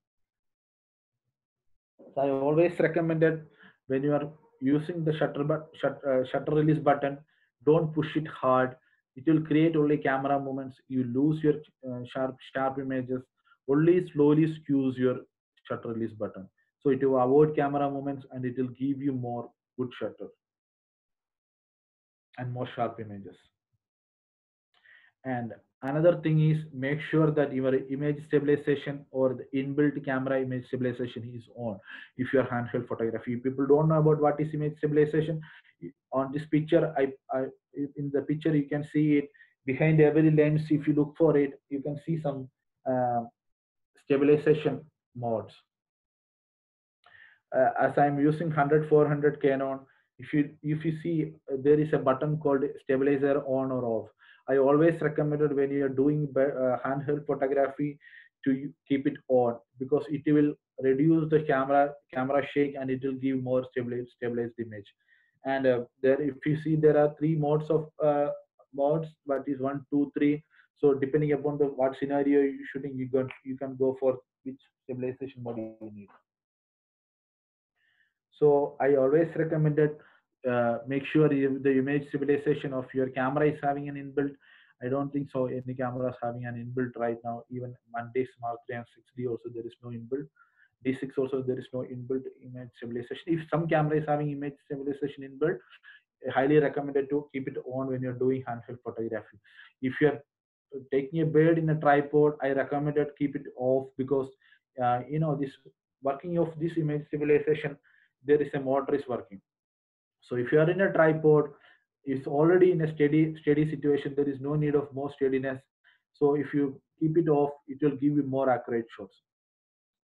So I always recommended, when you are using the shutter release button, don't push it hard. It will create only camera movements. You lose your sharp images. Only slowly skews your shutter release button. So it will avoid camera movements, and it will give you more good shutter and more sharp images. And another thing is, make sure that your image stabilization or the inbuilt camera image stabilization is on. If you are handheld photography, people don't know about what is image stabilization. On this picture, I in the picture you can see it behind every lens. If you look for it, you can see some uh, stabilization modes. As I'm using 100-400 Canon, if you see, there is a button called stabilizer on or off. I always recommended, when you are doing handheld photography, to keep it on, because it will reduce the camera shake, and it will give more stabilized image. And there, if you see, there are three modes of modes, but is 1, 2, 3. So depending upon the what scenario you're shooting, you can go for which stabilization mode you need. So I always recommended, make sure the image stabilization of your camera is having an inbuilt. I don't think so any camera is having an inbuilt right now. Even Mondays Mark 3 and 6D also, there is no inbuilt. D6 also, there is no inbuilt image stabilization. If some camera is having image stabilization inbuilt, I highly recommended to keep it on when you're doing handheld photography. If you're taking a bird in a tripod, I recommended keep it off, because this working of this image stabilization, there is a motor is working. So if you are in a tripod, it's already in a steady situation. There is no need of more steadiness. So if you keep it off, it will give you more accurate shots.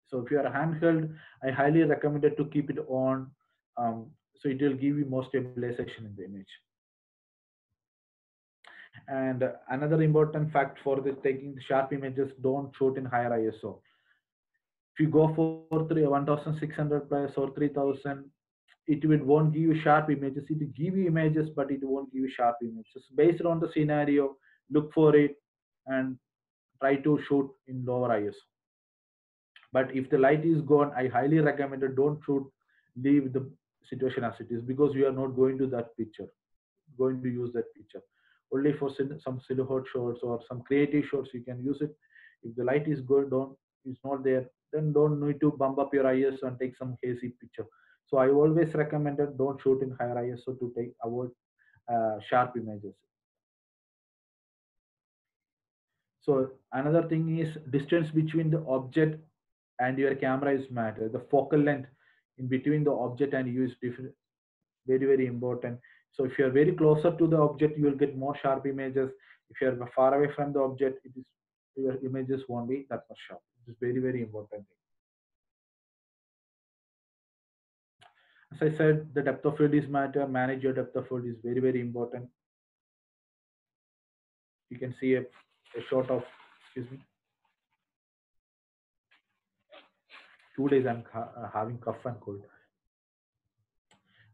So if you are handheld, I highly recommend it to keep it on. So it will give you more stabilization in the image. And another important fact for the taking the sharp images, don't shoot in higher ISO. If you go for 1600 plus or 3000, it won't give you sharp images. It will give you images, but it won't give you sharp images. Based on the scenario, look for it and try to shoot in lower ISO. But if the light is gone, I highly recommend it, don't shoot, leave the situation as it is, because you are not going to use that picture. Only for some silhouette shots or some creative shots you can use it. If the light is good, don't is not there, then don't need to bump up your ISO and take some hazy picture. So I always recommended, don't shoot in higher ISO to avoid sharp images. So another thing is, distance between the object and your camera is matter. The focal length in between the object and you is different, very, very important. So if you are very closer to the object, you will get more sharp images. If you are far away from the object, your images won't be that much sharp. This is very, very important thing. As I said, the depth of field is matter. Manage your depth of field is very, very important. You can see a shot of, excuse me, 2 days I'm having cough and cold.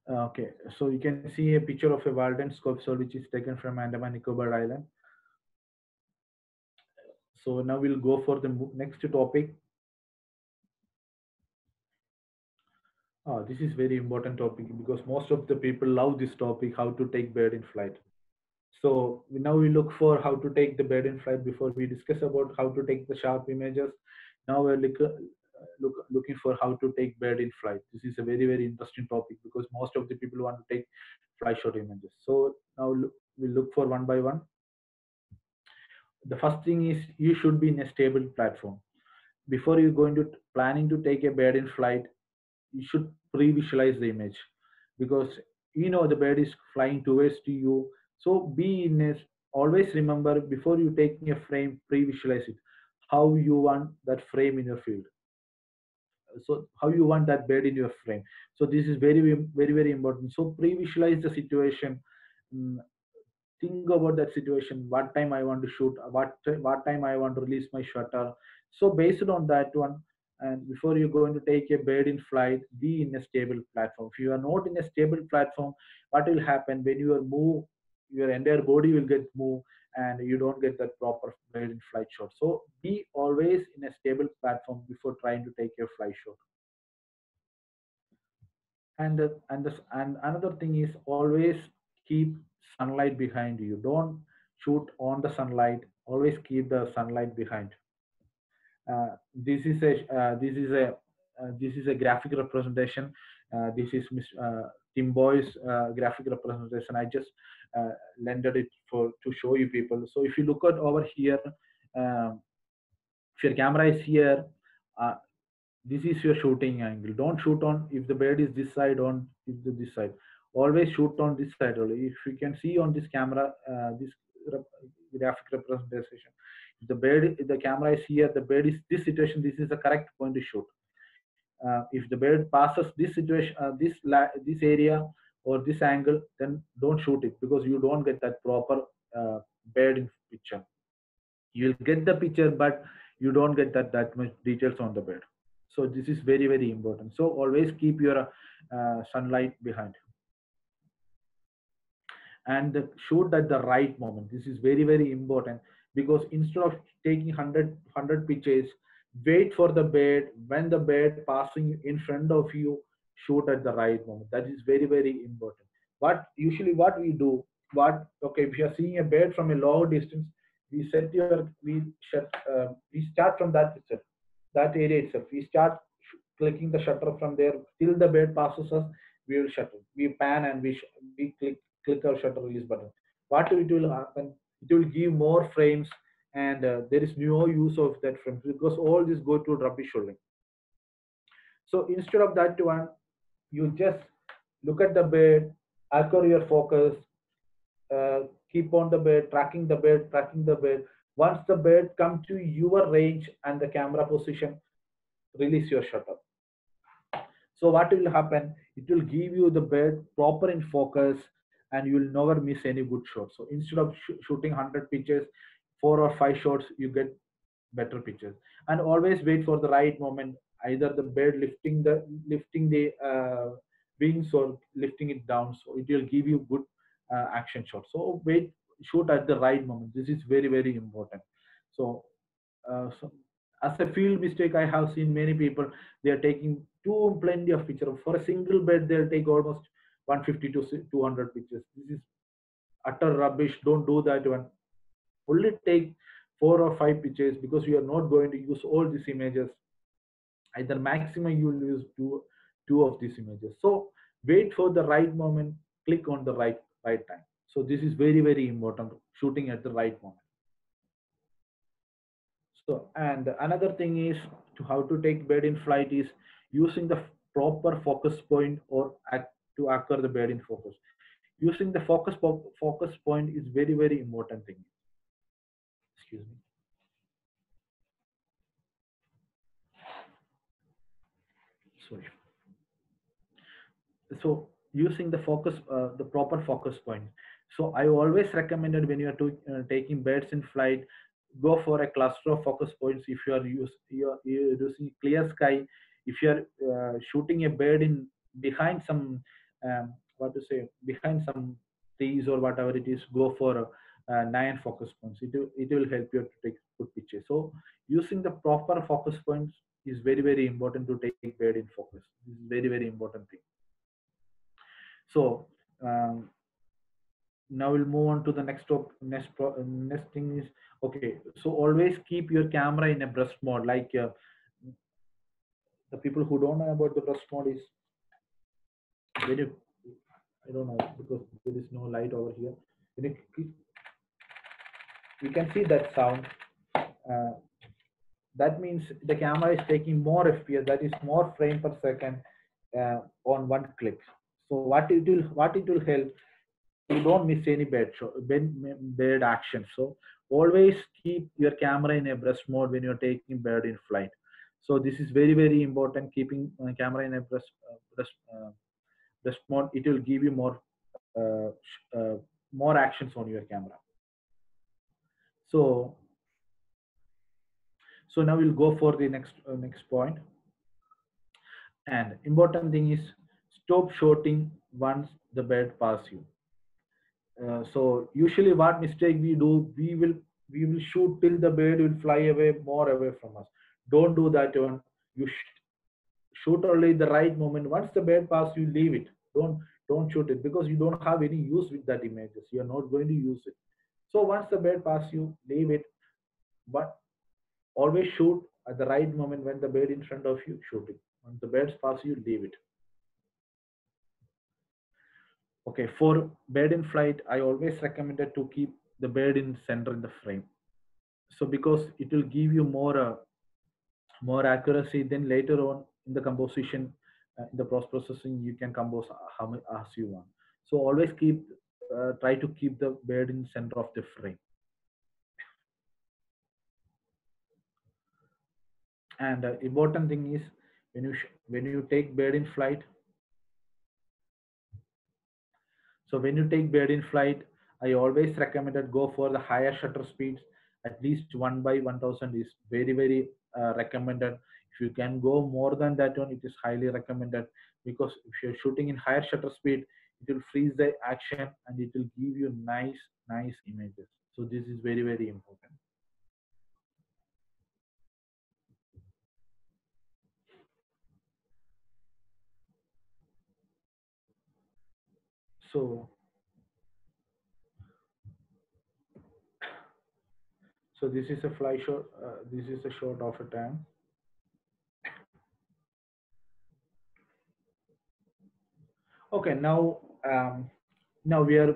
Okay, so you can see a picture of a Walden scope sol which is taken from Andaman Nicobar Island. So now we'll go for the next topic. This is very important topic because most of the people love this topic, how to take bird in flight. So now we look for how to take the bird in flight. Before we discuss about how to take the sharp images, now we're looking for how to take bird in flight. This is a very, very interesting topic because most of the people want to take fly shot images. So now we look for one by one. The first thing is you should be in a stable platform. Before you going to planning to take a bird in flight, you should pre-visualize the image because you know the bird is flying towards to you. So be in a, always remember before you taking a frame, pre-visualize it, how you want that frame in your field, so how you want that bird in your frame. So this is very very very important. So pre-visualize the situation. Mm, think about that situation, what time I want to shoot, what time I want to release my shutter. So based on that one, and before you're going to take a bird in flight, be in a stable platform. If you are not in a stable platform, what will happen when you are move, your entire body will get moved and you don't get that proper bird in flight shot. So be always in a stable platform before trying to take your flight shot. And another thing is always keep sunlight behind you. Don't shoot on the sunlight, always keep the sunlight behind. This is a graphic representation. This is Tim Boy's graphic representation. I just uh, lended it for to show you people. So if you look at over here, um, if your camera is here, uh, this is your shooting angle. Don't shoot on if the bird is this side, on if the this side. Always shoot on this side only. If you can see on this camera, this graphic representation, if the camera is here, the bird is this situation, this is the correct point to shoot. If the bird passes this situation, this area or this angle, then don't shoot it because you don't get that proper bird in picture. You'll get the picture, but you don't get that much details on the bird. So this is very very important. So always keep your sunlight behind and shoot at the right moment. This is very very important because instead of taking 100 pictures, wait for the bird. When the bird passing in front of you, shoot at the right moment. That is very very important. What we do, what okay, if you are seeing a bird from a long distance, we start from that itself, that area itself. We start clicking the shutter from there till the bird passes us. We will shutter. We pan and we click our shutter release button. What it will happen? It will give more frames, and there is no use of that frame because all this go to rubbish only. So instead of that one, you just look at the bird, anchor your focus, uh, keep on the bird, tracking the bird. Once the bird come to your range and the camera position, release your shutter. So what will happen? It will give you the bird proper in focus, and you will never miss any good shot. So instead of shooting 100 pictures, 4 or 5 shots, you get better pictures. And always wait for the right moment, either the bird lifting the wings or lifting it down. So it will give you good action shot. So wait, shoot at the right moment. This is very very important. So as a field mistake, I have seen many people, they are taking too plenty of pictures for a single bed. They'll take almost 150 to 200 pictures. This is utter rubbish. Don't do that one. Only take 4 or 5 pictures because you are not going to use all these images. Either maximum you will use two of these images. So wait for the right moment, click on the right time. So this is very very important, shooting at the right moment. So, and another thing is to how to take bird in flight is using the proper focus point or to occur the bird in focus. Using the focus point is very very important thing. Excuse me. Sorry. So using the proper focus point. So I always recommended when you are taking birds in flight, go for a cluster of focus points. If you're using clear sky, if you are shooting a bird in behind some what to say, behind some trees or whatever it is, go for 9 focus points. It will help you to take good pictures. So using the proper focus points is very very important to take bird in focus. This is very very important thing. So um, now we'll move on to the next thing is, okay, so always keep your camera in a burst mode. Like the people who don't know about the burst mode is when you, I don't know because there is no light over here. When you can see that sound. Uh, that means the camera is taking more FPS, that is more frame per second on one click. So what it will help, you don't miss any bad action. So always keep your camera in a burst mode when you're taking bird in flight. So this is very very important, keeping camera in a burst mode. It will give you more actions on your camera. So now we'll go for the next point. And important thing is, stop shooting once the bird pass you. So usually what mistake we do, we will shoot till the bird will fly away, more away from us. Don't do that one. You shoot only the right moment. Once the bird pass you, leave it. Don't shoot it, because you don't have any use with that images. You are not going to use it. So once the bird pass you, leave it. But always shoot at the right moment. When the bird in front of you, shoot it. When the birds pass you, leave it. Okay, for bird in flight, I always recommended to keep the bird in center in the frame. So because it will give you more accuracy. Then later on in the composition, in the post processing, you can compose how much as you want. So always try to keep the bird in center of the frame. And important thing is, when you take bird in flight. So when you take bird in flight, I always recommended go for the higher shutter speeds. At least 1/1000 is very very recommended. If you can go more than that one, it is highly recommended, because if you're shooting in higher shutter speed, it will freeze the action and it will give you nice images. So this is very very important. So this is a fly shot. This is a shot of a time. Okay, now we are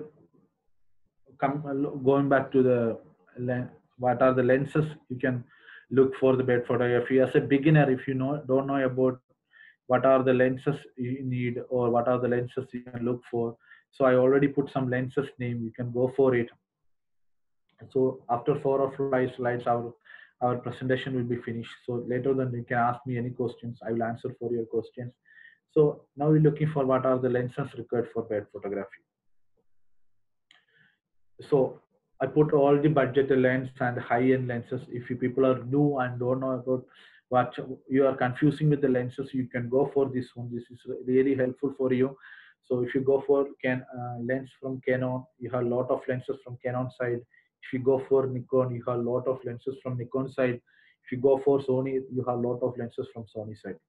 going back to the what are the lenses you can look for the bird photography as a beginner. If you don't know about what are the lenses you need or what are the lenses you can look for, so I already put some lenses name. You can go for it. So after 4 or 5 slides, our presentation will be finished. So later then you can ask me any questions. I will answer for your questions. So now we're looking for what are the lenses required for bird photography. So I put all the budget lens and high-end lenses. If you people are new and don't know about what you are confusing with the lenses, you can go for this one. This is really helpful for you. So if you go for lens from Canon, you have a lot of lenses from Canon side. If you go for Nikon, you have a lot of lenses from Nikon side. If you go for Sony, you have a lot of lenses from Sony side.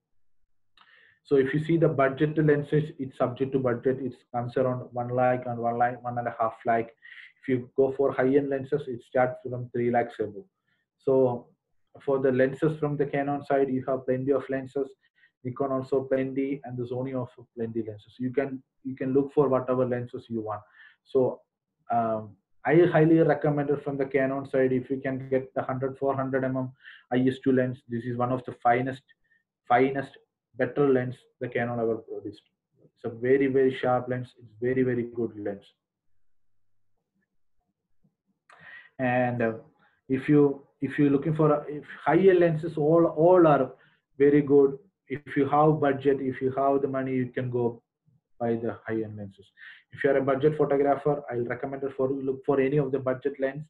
So if you see the budget lenses, it's subject to budget. It comes around 1 lakh and 1.5 lakh. If you go for high-end lenses, it starts from 3 lakhs above. So for the lenses from the Canon side, you have plenty of lenses. Nikon also plenty, and the Sony also plenty lenses. You can look for whatever lenses you want. So I highly recommend it from the Canon side. If you can get the 400 mm IS2 lens, this is one of the finest better lens the Canon ever produced. It's a very very sharp lens. It's very very good lens. And if you're looking for if higher lenses, all are very good. If you have budget, if you have the money, you can go buy the high-end lenses. If you're a budget photographer, I'll recommend it for look for any of the budget lens.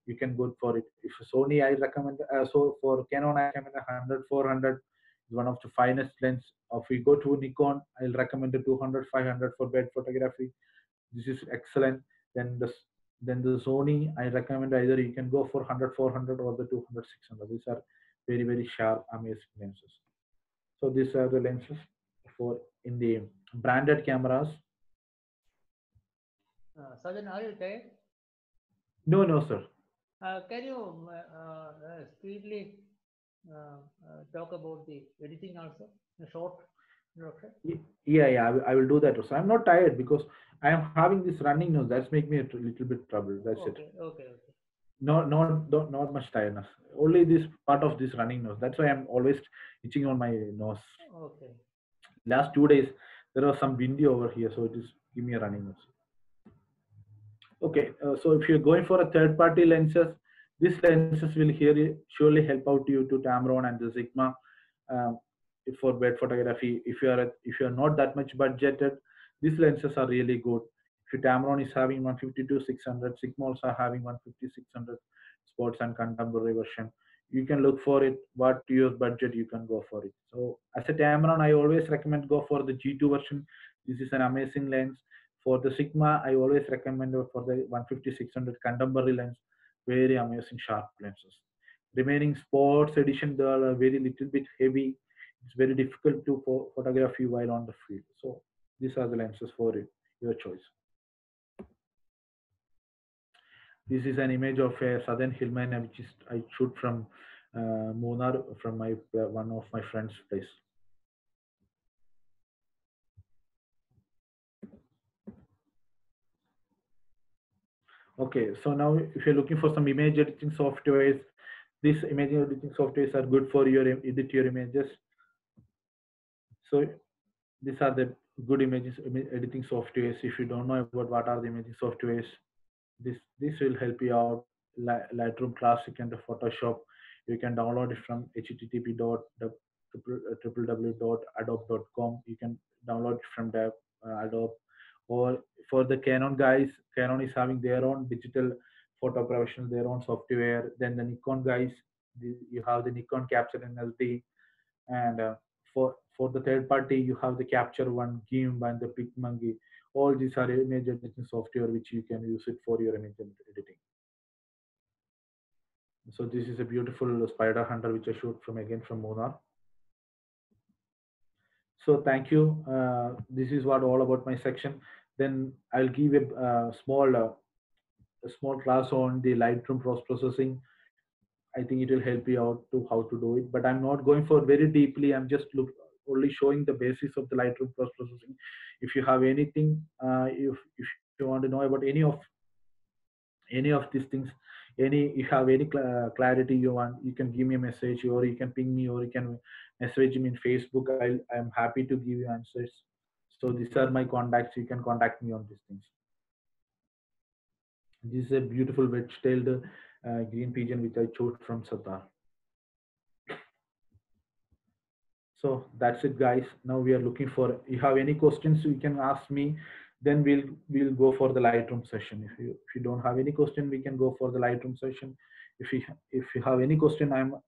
You can go for it. If Sony, I recommend so for Canon I recommend 100 400. one of the finest lens. If we go to Nikon, I'll recommend the 200 500 for bed photography. This is excellent. Then the Sony, I recommend either you can go for 100 400 or the 200 600. These are very very sharp, amazing lenses. So these are the lenses for in the branded cameras. Sajan, are you tired? No, no, sir. Can you speedily talk about the editing also? A short introduction. Yeah, yeah, I will do that. So I'm not tired because I am having this running nose. That's make me a little bit trouble. That's it. Okay, okay, okay. Not much tiredness. Only this part of this running nose. That's why I'm always itching on my nose. Okay. Last 2 days there was some windy over here, so it is give me a running nose. Okay, so if you're going for a third-party lenses, these lenses will here surely help out you to Tamron and the Sigma um, for bed photography. If you are not that much budgeted, these lenses are really good. If your Tamron is having 150 to 600, Sigma also are having 150 600 sports and contemporary version. You can look for it. What your budget you can go for it. So as a Tamron, I always recommend go for the G2 version. This is an amazing lens. For the Sigma, I always recommend for the 150 600 contemporary lens, very amazing sharp lenses. Remaining sports edition, they are very little bit heavy. It's very difficult to photograph you while on the field. So these are the lenses for it, your choice. This is an image of a southern hillman which is I shoot from Munnar from my one of my friend's place. Okay, so now if you're looking for some image editing softwares, these image editing softwares are good for your edit your images. So these are the good image editing softwares. If you don't know about what are the imaging softwares, this will help you out. Lightroom Classic and the Photoshop. You can download it from http://www.adobe.com. You can download it from the Adobe. Or for the Canon guys, Canon is having their own digital photo professional, their own software. Then the Nikon guys, you have the Nikon Capture NLT, and for the third party you have the Capture One, GIMP, and the PicMonkey. All these are image editing software which you can use it for your image editing. So this is a beautiful spider hunter which I shoot from again from Munnar. So thank you. This is what all about my section. Then I'll give a small class on the Lightroom post processing. I think it will help you out to how to do it. But I'm not going for very deeply. I'm just only showing the basics of the Lightroom post processing. If you have anything, if you want to know about any of these things, you have any clarity you want, you can give me a message, or you can ping me, or you can message me in Facebook. I'm happy to give you answers. So these are my contacts. You can contact me on these things. This is a beautiful wedge-tailed green pigeon which I chose from Satar. So that's it, guys. Now we are looking for. You have any questions? You can ask me. Then we'll go for the Lightroom session. If you don't have any question, we can go for the Lightroom session. If you have any question, I'm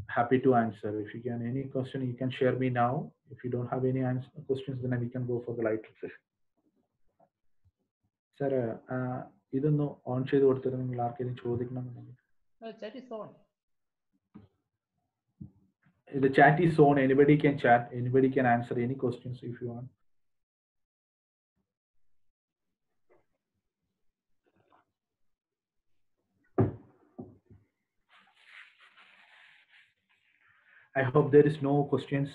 happy to answer. If you can any question, you can share me now. If you don't have any questions, then we can go for the Lightroom session. Sir, ഇതൊന്ന് on ചെയ്ത് കൊടുത്തിട്ട് നിങ്ങൾ ആർക്കെങ്കിലും ചോദിക്കണമെന്നുണ്ടെങ്കിൽ. Chat is on. The chat is on. Anybody can chat. Anybody can answer any questions if you want. I hope there is no questions.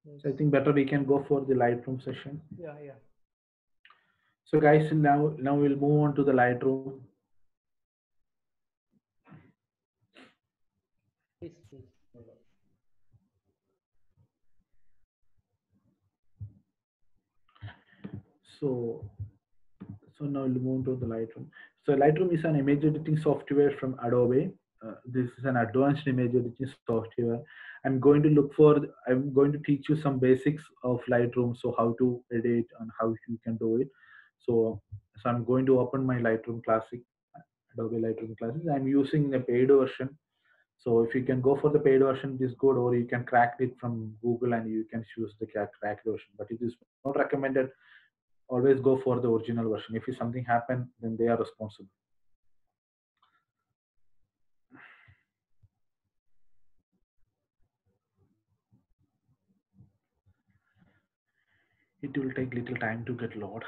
Yes. So I think better we can go for the Lightroom session. Yeah, yeah. So guys, now we'll move on to the Lightroom. Please, please. So now we'll move to the Lightroom. So Lightroom is an image editing software from Adobe. This is an advanced image editing software. I'm going to teach you some basics of Lightroom, so how to edit and how you can do it. So I'm going to open my Lightroom Classic, Adobe Lightroom Classic. I'm using a paid version. So if you can go for the paid version, it is good, or you can crack it from Google and you can choose the cracked version. But it is not recommended. Always go for the original version. If something happen, then they are responsible. It will take little time to get load.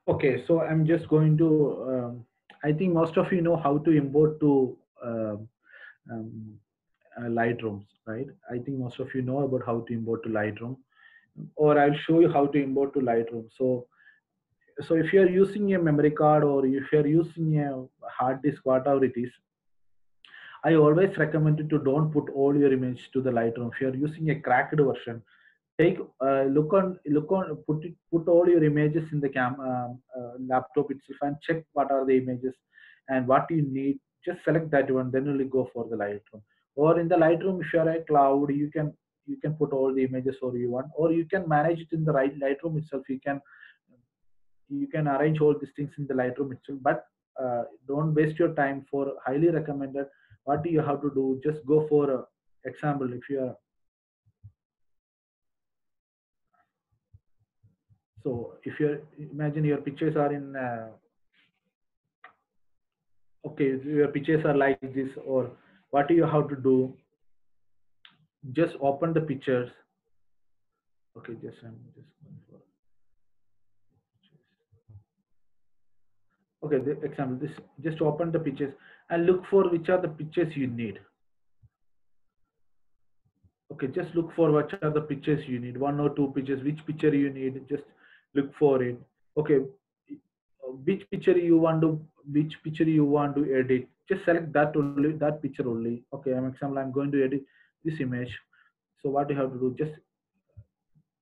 Okay, so I'm just going to. I think most of you know how to import to um, Lightrooms, right? I think most of you know about how to import to Lightroom, or I'll show you how to import to Lightroom. So if you're using a memory card or if you're using a hard disk, whatever it is, I always recommend you to don't put all your image to the Lightroom. If you're using a cracked version, take look on put all your images in the laptop itself and check what are the images and what you need. Just select that one, then only go for the Lightroom. Or in the Lightroom, if you're a cloud, you can put all the images or you want, or you can manage it in the right Lightroom itself. You can arrange all these things in the Lightroom itself, but don't waste your time. For highly recommended, what do you have to do? Just go for example. If you are So if you imagine your pictures are in okay, your pictures are like this, or what do you have to do? Just open the pictures. Okay, just I'm just going for okay. The example, this just open the pictures and look for which are the pictures you need. Okay, just look for which are the pictures you need. One or two pictures. Which picture you need? Just look for it. Okay, which picture you want to which picture you want to edit. Just select that only, that picture only. Okay, I'm example. I'm going to edit this image. So what you have to do? Just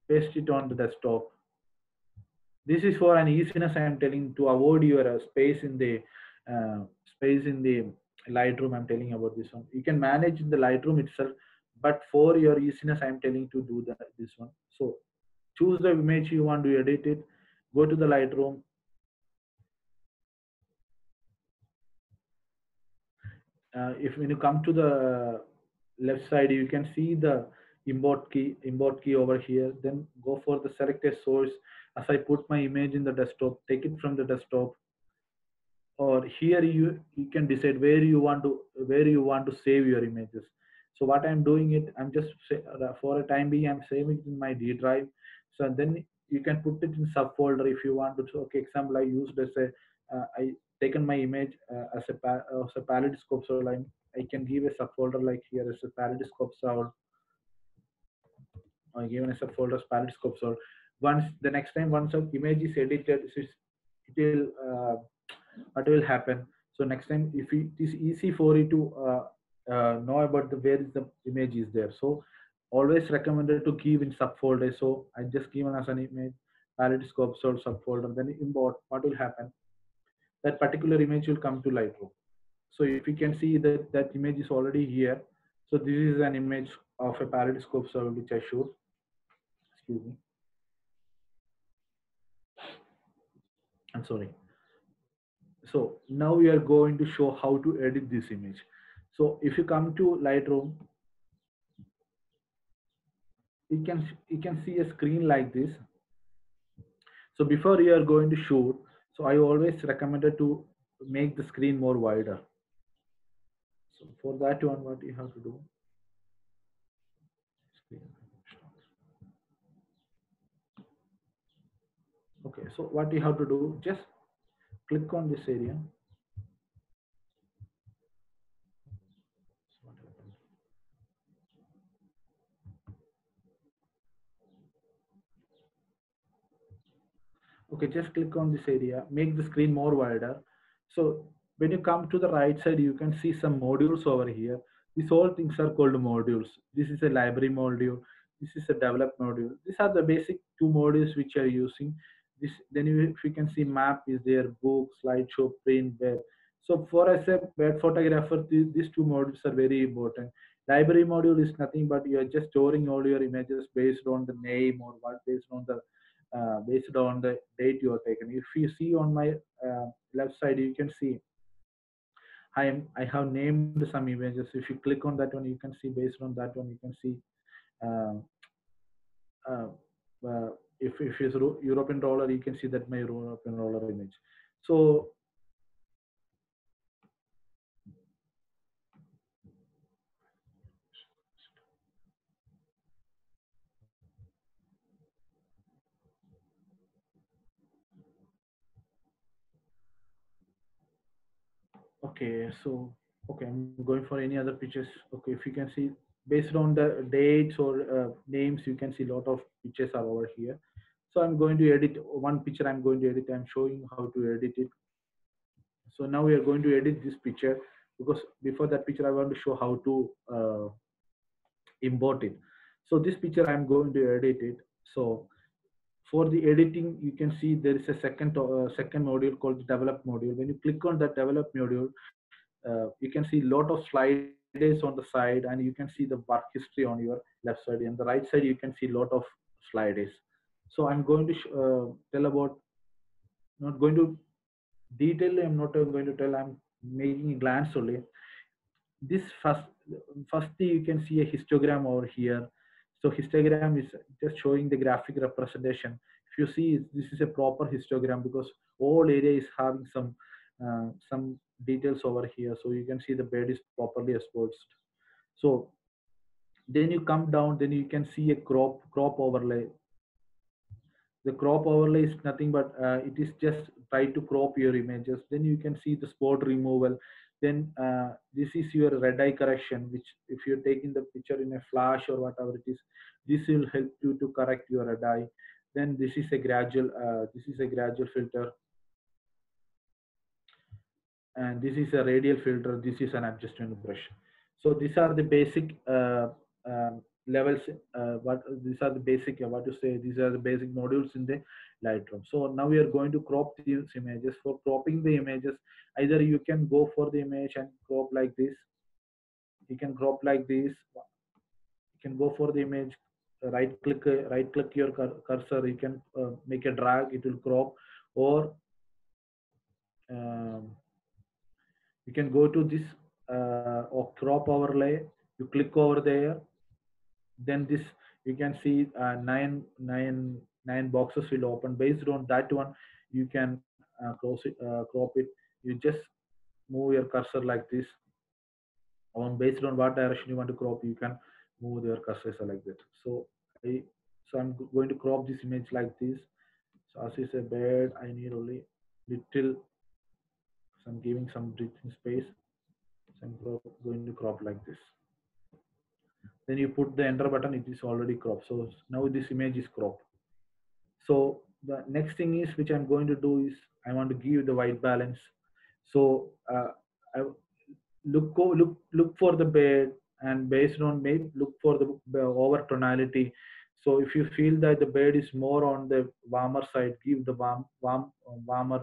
paste it on the desktop. This is for an easiness. I'm telling to avoid your space in the Lightroom. I'm telling about this one. You can manage in the Lightroom itself, but for your easiness, I'm telling to do this one. So choose the image you want to edit it. Go to the Lightroom. If when you come to the left side, you can see the import key over here. Then go for the selected source. As I put my image in the desktop, take it from the desktop, or here you can decide where you want to save your images. So what I'm doing it, I'm just for a time being, I'm saving it in my D drive. So then you can put it in subfolder if you want to. So, okay, example, I used as a I taken my image as a palette scope. So I can give a subfolder like here as a palette scope. So or given as a folder as palette scope. So once the next time once an image is edited, it will what will happen. So next time, if it is easy for you to know about the where is the image is there. So always recommended to give in subfolder. So I just given as an image palette scope or subfolder, then import. What will happen? That particular image will come to Lightroom. So if you can see that that image is already here. So this is an image of a palette scope server which I showed. Excuse me. I'm sorry. So now we are going to show how to edit this image. So if you come to Lightroom, you can see a screen like this. So before you are going to shoot, so I always recommended to make the screen more wider. So for that one, what you have to do? Okay, so what you have to do? Just click on this area. Okay, just click on this area, make the screen more wider. So when you come to the right side, you can see some modules over here. These all things are called modules. This is a library module. This is a develop module. These are the basic two modules which are using. This then you, if you can see map is there, book, slideshow, print, web. So for as a web photographer, these two modules are very important. Library module is nothing but you are just storing all your images based on the name or what based on the date you are taken. If you see on my left side, you can see I have named some images. If you click on that one, you can see based on that one, you can see uh, uh, uh, if it's European dollar, you can see that my European dollar image. So okay, so okay, I'm going for any other pictures. Okay, if you can see based on the dates or names, you can see a lot of pictures are over here. So I'm going to edit one picture. I'm going to edit. I'm showing how to edit it. So now we are going to edit this picture because before that picture, I want to show how to import it. So this picture, I'm going to edit it. So for the editing, you can see there is a second module called the develop module. When you click on that develop module, you can see a lot of sliders on the side, and you can see the work history on your left side. And the right side, you can see a lot of sliders. So I'm going to tell about, not going to detail. I'm not going to tell. I'm making a glance only. This firstly, you can see a histogram over here. So histogram is just showing the graphic representation. If you see, this is a proper histogram because all area is having some details over here. So you can see the bed is properly exposed. So then you come down, then you can see a crop overlay. The crop overlay is nothing but it is just try to crop your images. Then you can see the spot removal. Then this is your red eye correction, which if you're taking the picture in a flash or whatever it is, this will help you to correct your red eye. Then this is a gradual filter, and this is a radial filter. This is an adjustment brush. So these are the basic levels. What these are the basic what to say. These are the basic modules in the Lightroom. So now we are going to crop these images. For cropping the images, either you can go for the image and crop like this. You can crop like this. You can go for the image. Right click your cursor. You can make a drag. It will crop, or um, you can go to this or crop overlay. You click over there, then this you can see nine boxes will open. Based on that one, you can crop it. You just move your cursor like this. On based on what direction you want to crop, you can move your cursor like that. I'm going to crop this image like this. So as is a bed, I need only little. So I'm giving some breathing space. So I'm going to crop like this. Then you put the enter button, it is already cropped. So now this image is cropped. So the next thing is which I'm going to do is I want to give the white balance. So I look for the bed, and based on maybe look for the over tonality. So if you feel that the bed is more on the warmer side, give the warmer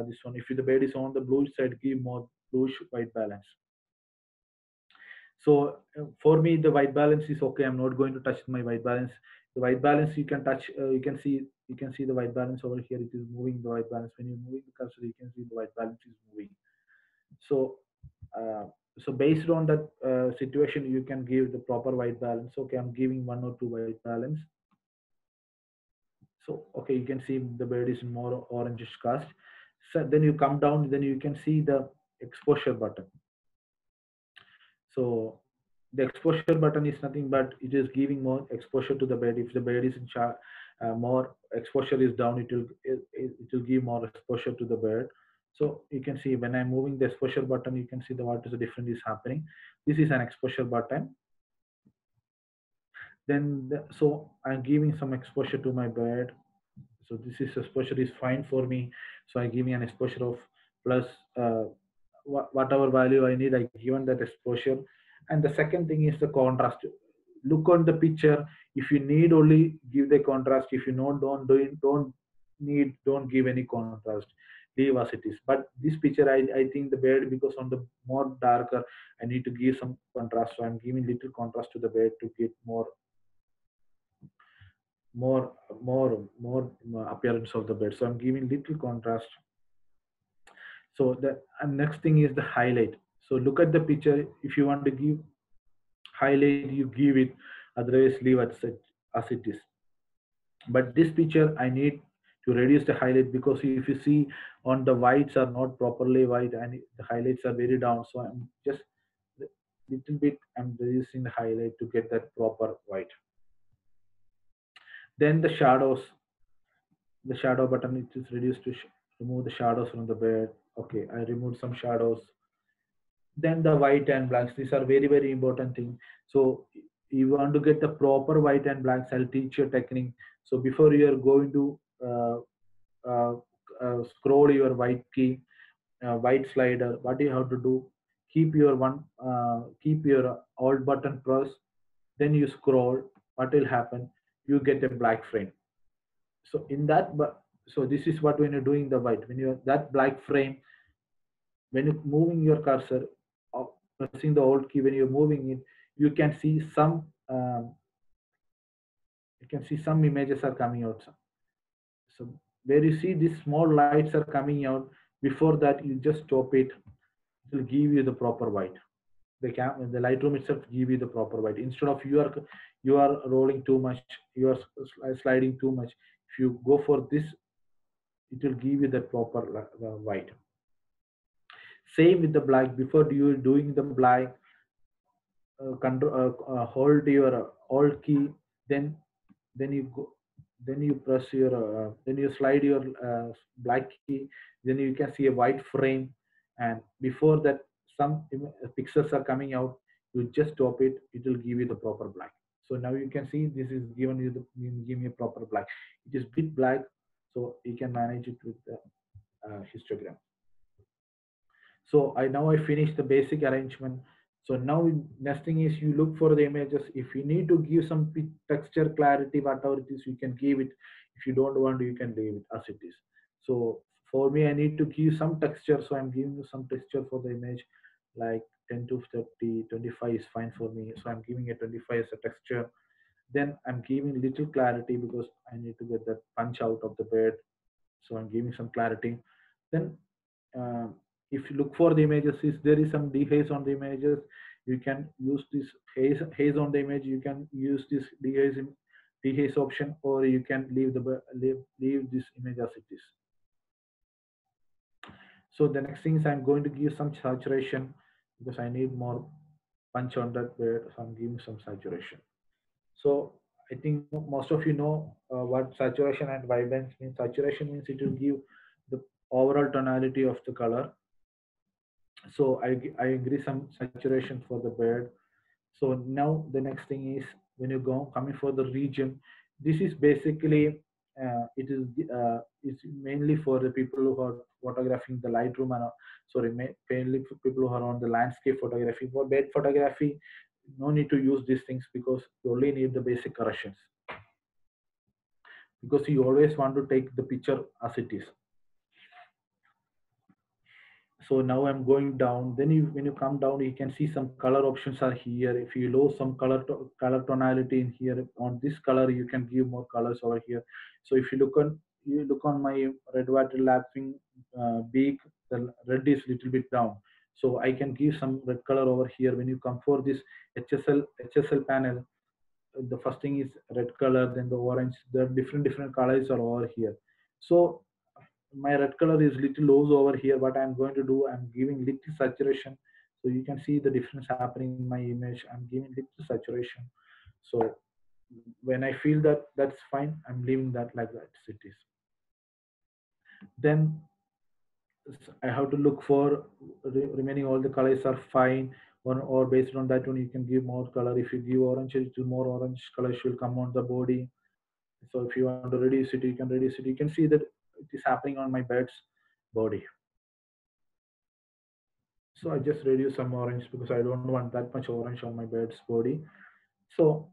this one. If the bed is on the bluish side, give more bluish white balance. So for me, the white balance is okay. I'm not going to touch my white balance. The white balance you can touch. You can see the white balance over here. It is moving the white balance. When you're moving the cursor, you can see the white balance is moving. So uh, so based on that situation, you can give the proper white balance. Okay, I'm giving one or two white balance. So okay, you can see the bird is more orangish cast. So then you come down, then you can see the exposure button. So the exposure button is nothing but it is giving more exposure to the bed. If the bed is in more exposure is down, it will give more exposure to the bed. So you can see when I'm moving the exposure button, you can see the what is the difference is happening. This is an exposure button. Then so I'm giving some exposure to my bed. So this is exposure is fine for me. So I give me an exposure of plus uh, whatever value I need, I given that exposure. And the second thing is the contrast. Look on the picture. If you need, only give the contrast. If you don't do it, don't give any contrast. Leave as it is. But this picture, I think the bed, because on the more darker, I need to give some contrast. So I'm giving little contrast to the bed to get more more appearance of the bed. So I'm giving little contrast. So the and next thing is the highlight. So look at the picture. If you want to give highlight, you give it, otherwise leave as it is. But this picture I need to reduce the highlight, because if you see on the whites are not properly white and the highlights are very down. So I'm just little bit I'm reducing the highlight to get that proper white. Then the shadow button, it is reduced to remove the shadows from the bed. Okay, I removed some shadows. Then the white and blacks, these are very very important thing. So you want to get the proper white and blacks, I'll teach you a technique. So before you are going to uh, scroll your white key, white slider, what you have to do, keep your alt button press, then you scroll. What will happen, you get a black frame. So in that so this is what when you're doing the white, when you're that black frame, when you're moving your cursor, uh, pressing the alt key, when you're moving it, you can see some images are coming out. So where you see these small lights are coming out, before that you just stop it. It will give you the proper white. The Lightroom itself give you the proper white. Instead of you are rolling too much, you are sliding too much. If you go for this, it will give you the proper white. Same with the black. Before you doing the black, hold your alt key, then you go, then you press your then you slide your black key, then you can see a white frame. And before that, some pixels are coming out, you just stop it, it will give you the proper black. So now you can see this is given you the give me a proper black. It is bit black, so you can manage it with the histogram. So I finished the basic arrangement. So now next thing is you look for the images. If you need to give some texture clarity, whatever it is, you can give it. If you don't want, you can leave it as it is. So for me, I need to give some texture, so I'm giving you some texture for the image, like 10 to 30, 25 is fine for me. So I'm giving a 25 as a texture. Then I'm giving little clarity because I need to get that punch out of the bed. So I'm giving some clarity. Then uh, if you look for the images, if there is some dehaze on the images, you can use this haze on the image. You can use this dehaze option, or you can leave this image as it is. So the next thing is I'm going to give some saturation, because I need more punch on that bed, so I'm giving some saturation. So I think most of you know what saturation and vibrance means. Saturation means it will give the overall tonality of the color. So I agree some saturation for the bed. So now the next thing is, when you go coming for the region, this is basically it's mainly for the people who are photographing the Lightroom, and mainly for people who are on the landscape photography. For bed photography, no need to use these things, because you only need the basic corrections, because you always want to take the picture as it is. So now I'm going down. Then when you come down, you can see some color options are here. If you lose some color tonality in here, on this color you can give more colors over here. So if you look on my red water lapsing beak, the red is little bit down. So I can give some red color over here. When you come for this HSL panel, the first thing is red color, then the orange. The different colors are over here. So my red color is little low over here. What I'm going to do, I'm giving little saturation, so you can see the difference happening in my image. I'm giving little saturation. So when I feel that that's fine, I'm leaving that like that it is. Then I have to look for remaining all the colors are fine, or based on that one you can give more color. If you give orange, more orange color will come on the body. So if you want to reduce it, you can reduce it. You can see that it is happening on my bird's body. So I just reduce some orange because I don't want that much orange on my bird's body. So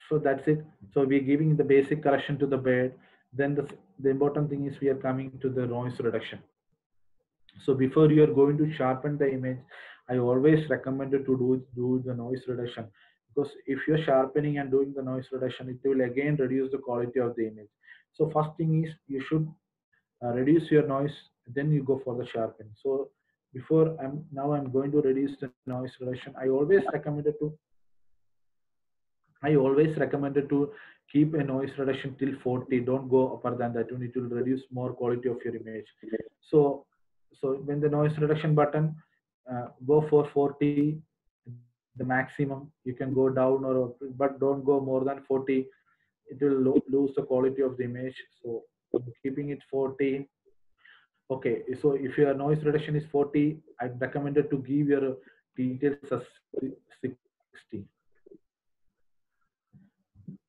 so that's it. So we're giving the basic correction to the bird. Then the important thing is we are coming to the noise reduction. So before you are going to sharpen the image, I always recommended to do the noise reduction, because if you're sharpening and doing the noise reduction, it will again reduce the quality of the image. So first thing is you should reduce your noise, then you go for the sharpening. So before I'm going to reduce the noise reduction. I always recommended to keep a noise reduction till 40. Don't go upper than that. It will reduce more quality of your image. So, so when the noise reduction button, go for 40, the maximum. You can go down but don't go more than 40. It will lose the quality of the image. So I'm keeping it 40. Okay, so if your noise reduction is 40, I'd recommended to give your details as 60.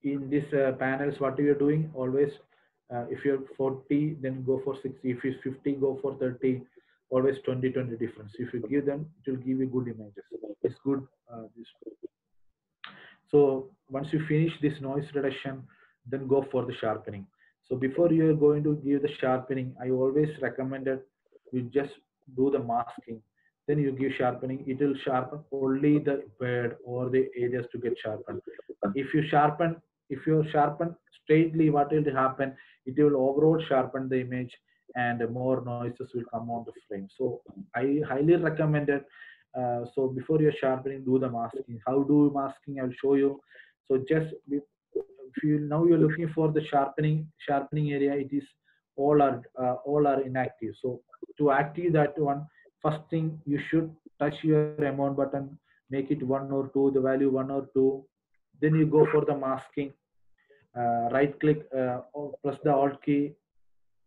In this panels, what you're doing always, if you're 40, then go for 60. If it's 50, go for 30. Always 20 difference. If you give them, it will give you good images. It's good. This. So once you finish this noise reduction, then go for the sharpening. So before you are going to give the sharpening, I always recommended you just do the masking. Then you give sharpening. It will sharpen only the bird or the areas to get sharpened. If you sharpen, if you sharpen straightly, what will happen? It will overall sharpen the image, and more noises will come on the frame. So I highly recommend it. So before you're sharpening, do the masking. How do masking? I'll show you. So just if you now you're looking for the sharpening area, it is all are inactive. So to active that one, first thing you should touch your amount button, make it 1 or 2, the value 1 or 2. Then you go for the masking. Right click, or press the alt key.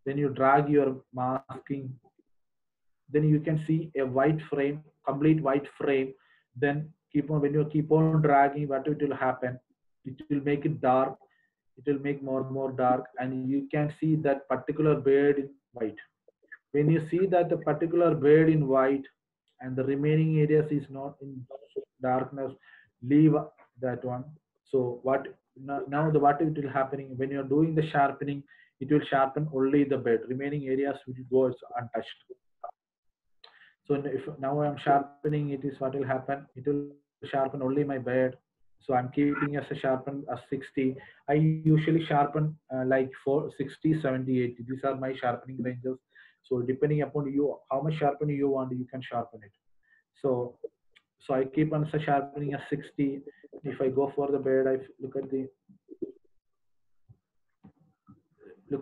Then you drag your masking. Then you can see a white frame, complete white frame. Then keep on, when you keep on dragging, what it will happen, it will make it dark. It will make more dark, and you can see that particular bird in white. When you see that the particular bird in white and the remaining areas is not in darkness, leave that one. So what, now the what it will happening when you're doing the sharpening, it will sharpen only the bird, remaining areas will go as untouched. So if now I'm sharpening, it is what will happen. It will sharpen only my bed. So I'm keeping as a sharpen as 60. I usually sharpen like for 60, 70, 80. These are my sharpening ranges. So depending upon you, how much sharpening you want, you can sharpen it. So so I keep on sharpening as 60. If I go for the bed, I look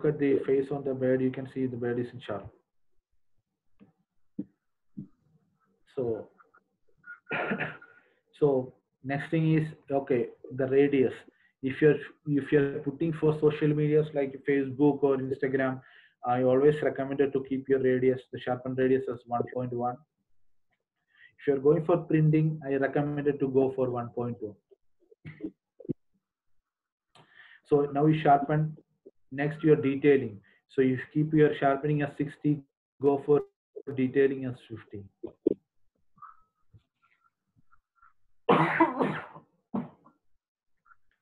at the face on the bed. You can see the bed is in sharp. So so next thing is, okay, the radius. If you're putting for social medias like Facebook or Instagram, I always recommended to keep your radius, the sharpen radius as 1.1. If you're going for printing, I recommended to go for 1.2. So now you sharpen. Next, you're detailing. So you keep your sharpening as 60, go for detailing as 50.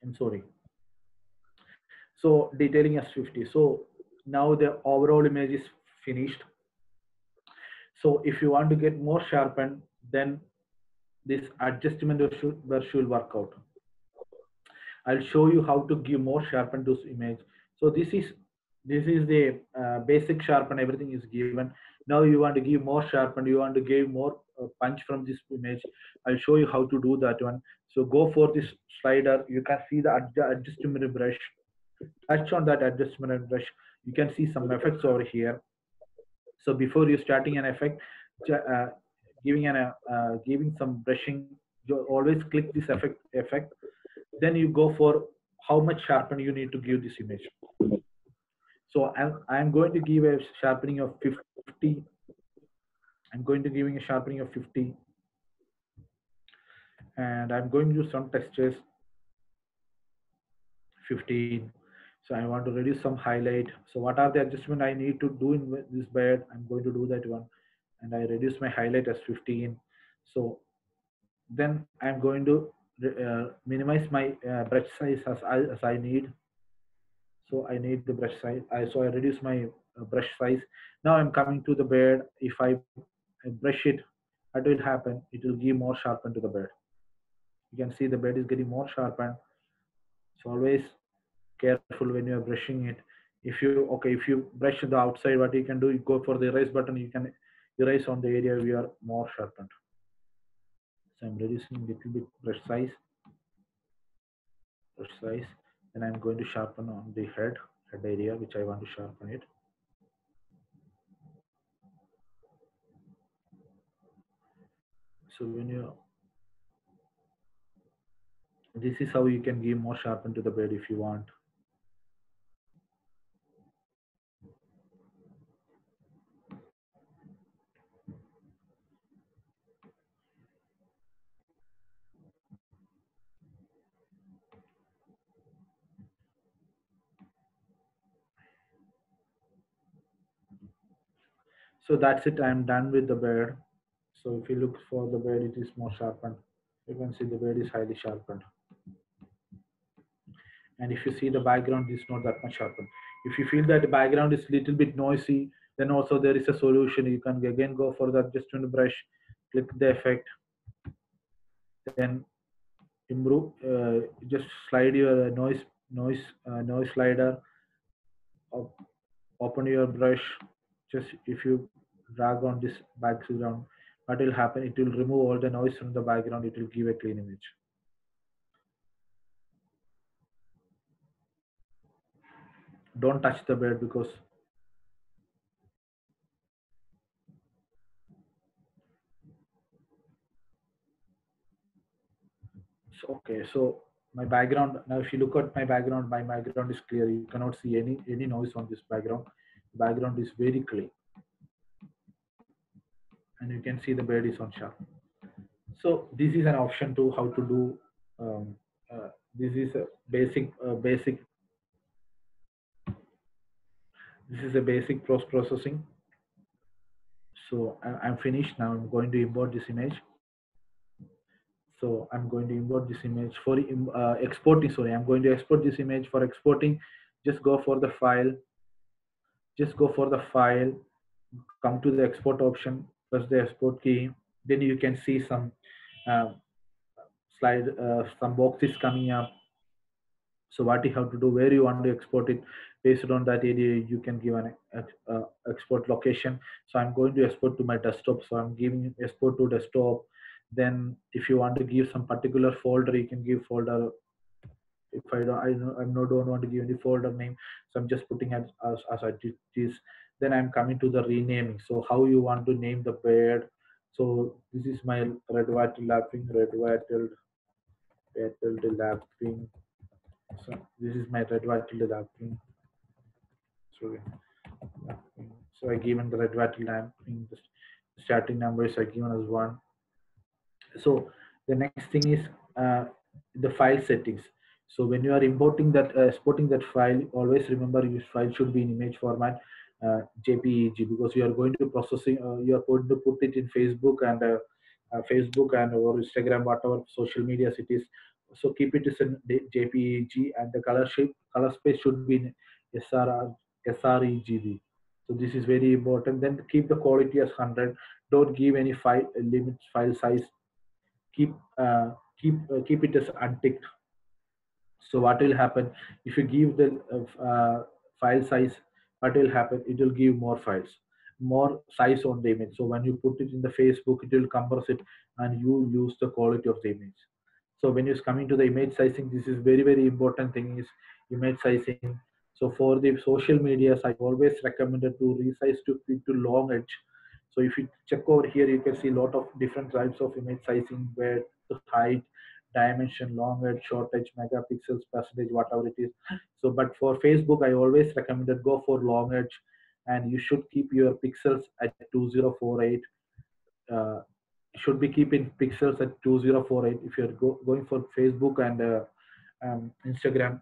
I'm sorry. So detailing as 50. So now the overall image is finished. So if you want to get more sharpened, then this adjustment should work out. I'll show you how to give more sharpen to this image. So this is the basic sharpen. Everything is given. Now you want to give more sharpen. You want to give more punch from this image. I'll show you how to do that one. So go for this slider. You can see the adjustment brush. Touch on that adjustment brush. You can see some effects over here. So before you starting an effect, uh, giving some brushing, you always click this effect. Then you go for how much sharpen you need to give this image. So I'm going to give a sharpening of 50. I'm going to giving a sharpening of 50, and I'm going to do some textures. 15. So I want to reduce some highlight. So what are the adjustment I need to do in this bed? I'm going to do that one, and I reduce my highlight as 15. So then I'm going to minimize my brush size as I need. So I need the brush size. So I reduce my brush size. Now I'm coming to the bed. If I brush it, what will happen? It will give more sharpen to the bed. You can see the bed is getting more sharpened. So always careful when you are brushing it. If you brush the outside, what you can do, you go for the erase button. You can erase on the area where you are more sharpened. So I'm reducing a little bit brush size. Then I'm going to sharpen on the head area, which I want to sharpen it. So when you this is how you can give more sharpen to the bed if you want. So that's it. I'm done with the bed. So if you look for the bed, it is more sharpened. You can see the bed is highly sharpened. And if you see the background is not that much sharpened. If you feel that the background is little bit noisy, then also there is a solution. You can again go for the adjustment brush, click the effect, then improve. Just slide your noise slider. Open your brush. Just if you drag on this background, what will happen? It will remove all the noise from the background. It will give a clean image. Don't touch the bed because okay. So my background now, if you look at my background is clear. You cannot see any noise on this background. The background is very clean, and you can see the bed is on sharp. So this is an option to how to do. Um, this is a basic. This is a basic post processing. So I'm finished now. I'm going to import this image. So I'm going to import this image for exporting. Sorry, I'm going to export this image for exporting. Just go for the file. Just go for the file. Come to the export option. Press the export key. Then you can see some uh, some boxes coming up. So what you have to do, where you want to export it, based on that area, you can give an export location. So I'm going to export to my desktop. So I'm giving export to desktop. Then if you want to give some particular folder, you can give folder. If don't want to give any folder name, so I'm just putting as it is. Then I'm coming to the renaming. So how you want to name the bed. So this is my red wattled lapwing. So this is my red wattled lapwing. Sorry. So I given the red wattled lapwing. The starting numbers are given as 1. So the next thing is the file settings. So when you are importing that exporting that file, always remember your file should be in image format, jpeg, because you are going to processing you are going to put it in Facebook and or Instagram, whatever social media it is. So keep it as a jpeg, and the color space should be in sregb. So this is very important. Then keep the quality as 100. Don't give any file limit file size. keep uh, keep it as unticked. So what will happen if you give the file size? What will happen? It will give more files, more size on the image. So when you put it in the Facebook, it will compress it, and you lose the quality of the image. So when it's coming to the image sizing, this is very important thing is image sizing. So for the social medias, I always recommended to resize to fit to long edge. So if you check over here, you can see a lot of different types of image sizing, where the height, dimension, long edge, short edge, megapixels, percentage, whatever it is. So, but for Facebook, I always recommended go for long edge, and you should keep your pixels at 2048. Uh, should be keeping pixels at 2048 if you're going for Facebook and Instagram.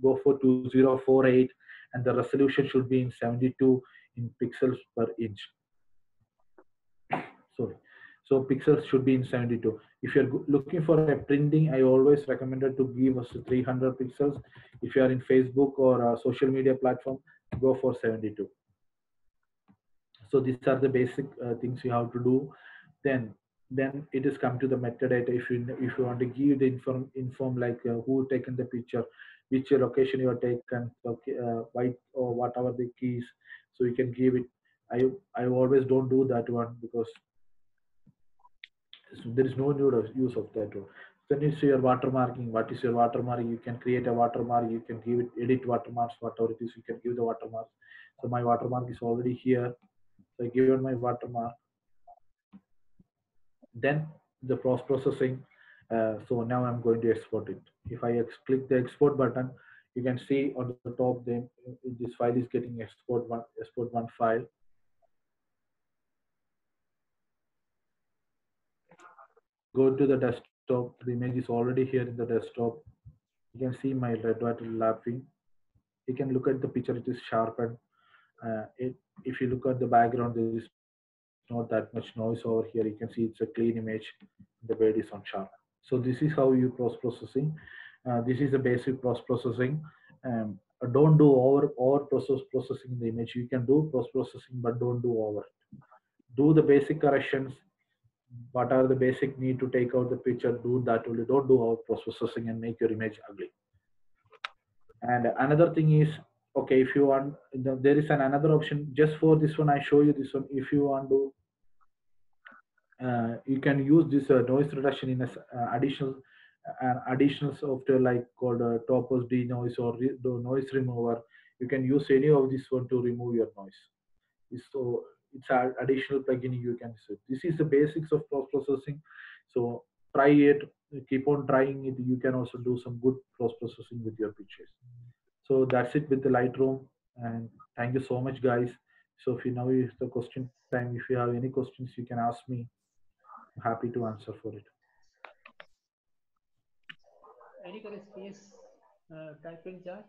go for 2048, and the resolution should be in 72 in pixels per inch. Sorry. So pixels should be in 72. If you're looking for a printing, I always recommended to give us 300 pixels. If you are in Facebook or a social media platform, go for 72. So these are the basic things you have to do. Then it is come to the metadata. If you want to give the inform like who taken the picture, which location you are taken, okay, why or whatever the keys. So you can give it. I always don't do that one because so there is no use of that one. Then it's your watermarking. What is your watermark? You can create a watermark. You can give it edit watermarks, whatever it is. You can give the watermark. So my watermark is already here. So I give it my watermark. Then the processing. So now I'm going to export it. If I click the export button, you can see on the top then this file is getting export one file. Go to the desktop. The image is already here in the desktop. You can see my red dot laughing. You can look at the picture. It is sharpened. If you look at the background, there is not that much noise over here. You can see it's a clean image. The bird is on sharp. So this is how you processing. This is the basic processing. Don't do over processing the image. You can do processing, but don't do over. Do the basic corrections. What are the basic need to take out the picture? Do that only. Don't do over processing and make your image ugly. And another thing is, okay, if you want, there is another option just for this one. I show you this one. If you want to, you can use this noise reduction in additional software like called Topaz Denoise or the noise remover. You can use any of this one to remove your noise. So it's an additional plugin you can use. This is the basics of post processing. So try it, keep on trying it. You can also do some good post processing with your pictures. So that's it with the Lightroom, and thank you so much, guys. So if you now is the question time, if you have any questions, you can ask me. I'm happy to answer for it. Any colleagues, please type in chat.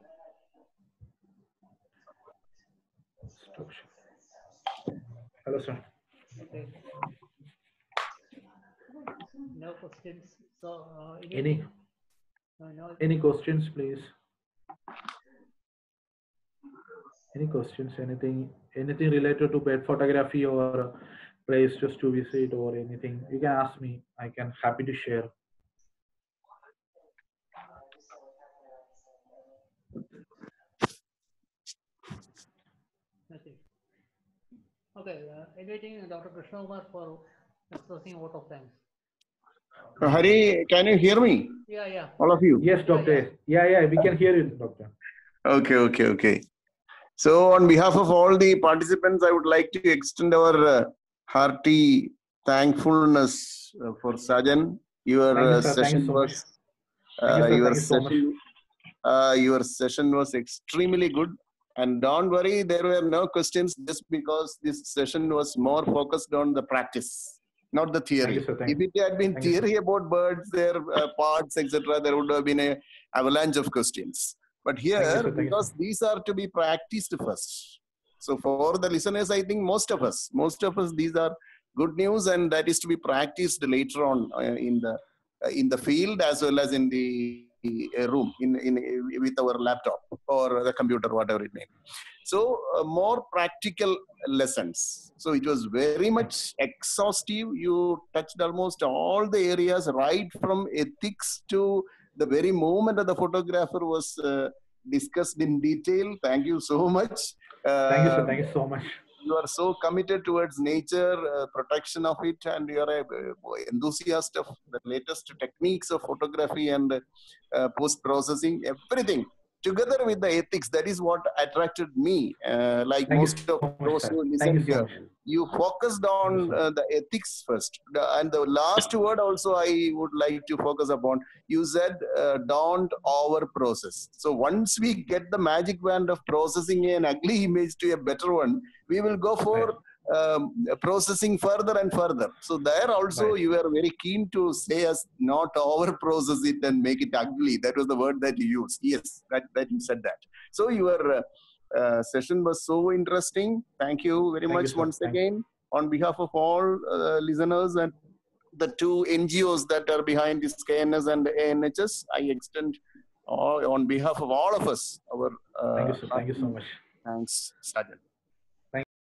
Hello, sir. Okay. No questions. So Any no. Any questions, please? Any questions? Anything related to pet photography or place just to visit or anything? You can ask me. I can happy to share. Nothing. Okay. Inviting Dr. Krishna Kumar for expressing a vote of thanks. Hari, can you hear me? Yeah. All of you? Yes, doctor. Yeah, we can hear you, doctor. Okay. So on behalf of all the participants, I would like to extend our hearty thankfulness for Sajan. Your session was your session was extremely good. And don't worry, there were no questions just because this session was more focused on the practice, not the theory. If it had been theory about birds, their parts, etc., there would have been an avalanche of questions. But here, because these are to be practiced first. So for the listeners, I think most of us, these are good news, and that is to be practiced later on in the field as well as in the room with our laptop or the computer, whatever it may be. So more practical lessons. So it was very much exhaustive. You touched almost all the areas, right from ethics to the very moment that the photographer was discussed in detail. Thank you so much. Thank you, sir. Thank you so much. You are so committed towards nature, protection of it, and you are an enthusiast of the latest techniques of photography and post-processing, everything. Together with the ethics, that is what attracted me. Like most of those who listen here, you focused on the ethics first. And the last word also I would like to focus upon. You said don't over-process. So once we get the magic wand of processing an ugly image to a better one, we will go for processing further and further. So there also you were very keen to say us not over process it and make it ugly. That was the word that you used. Yes, that you said that. So your session was so interesting. Thank you very much once again. On behalf of all listeners and the two NGOs that are behind this KNS and ANHS, I extend on behalf of all of us our thank you so much. Thanks, Sajjan.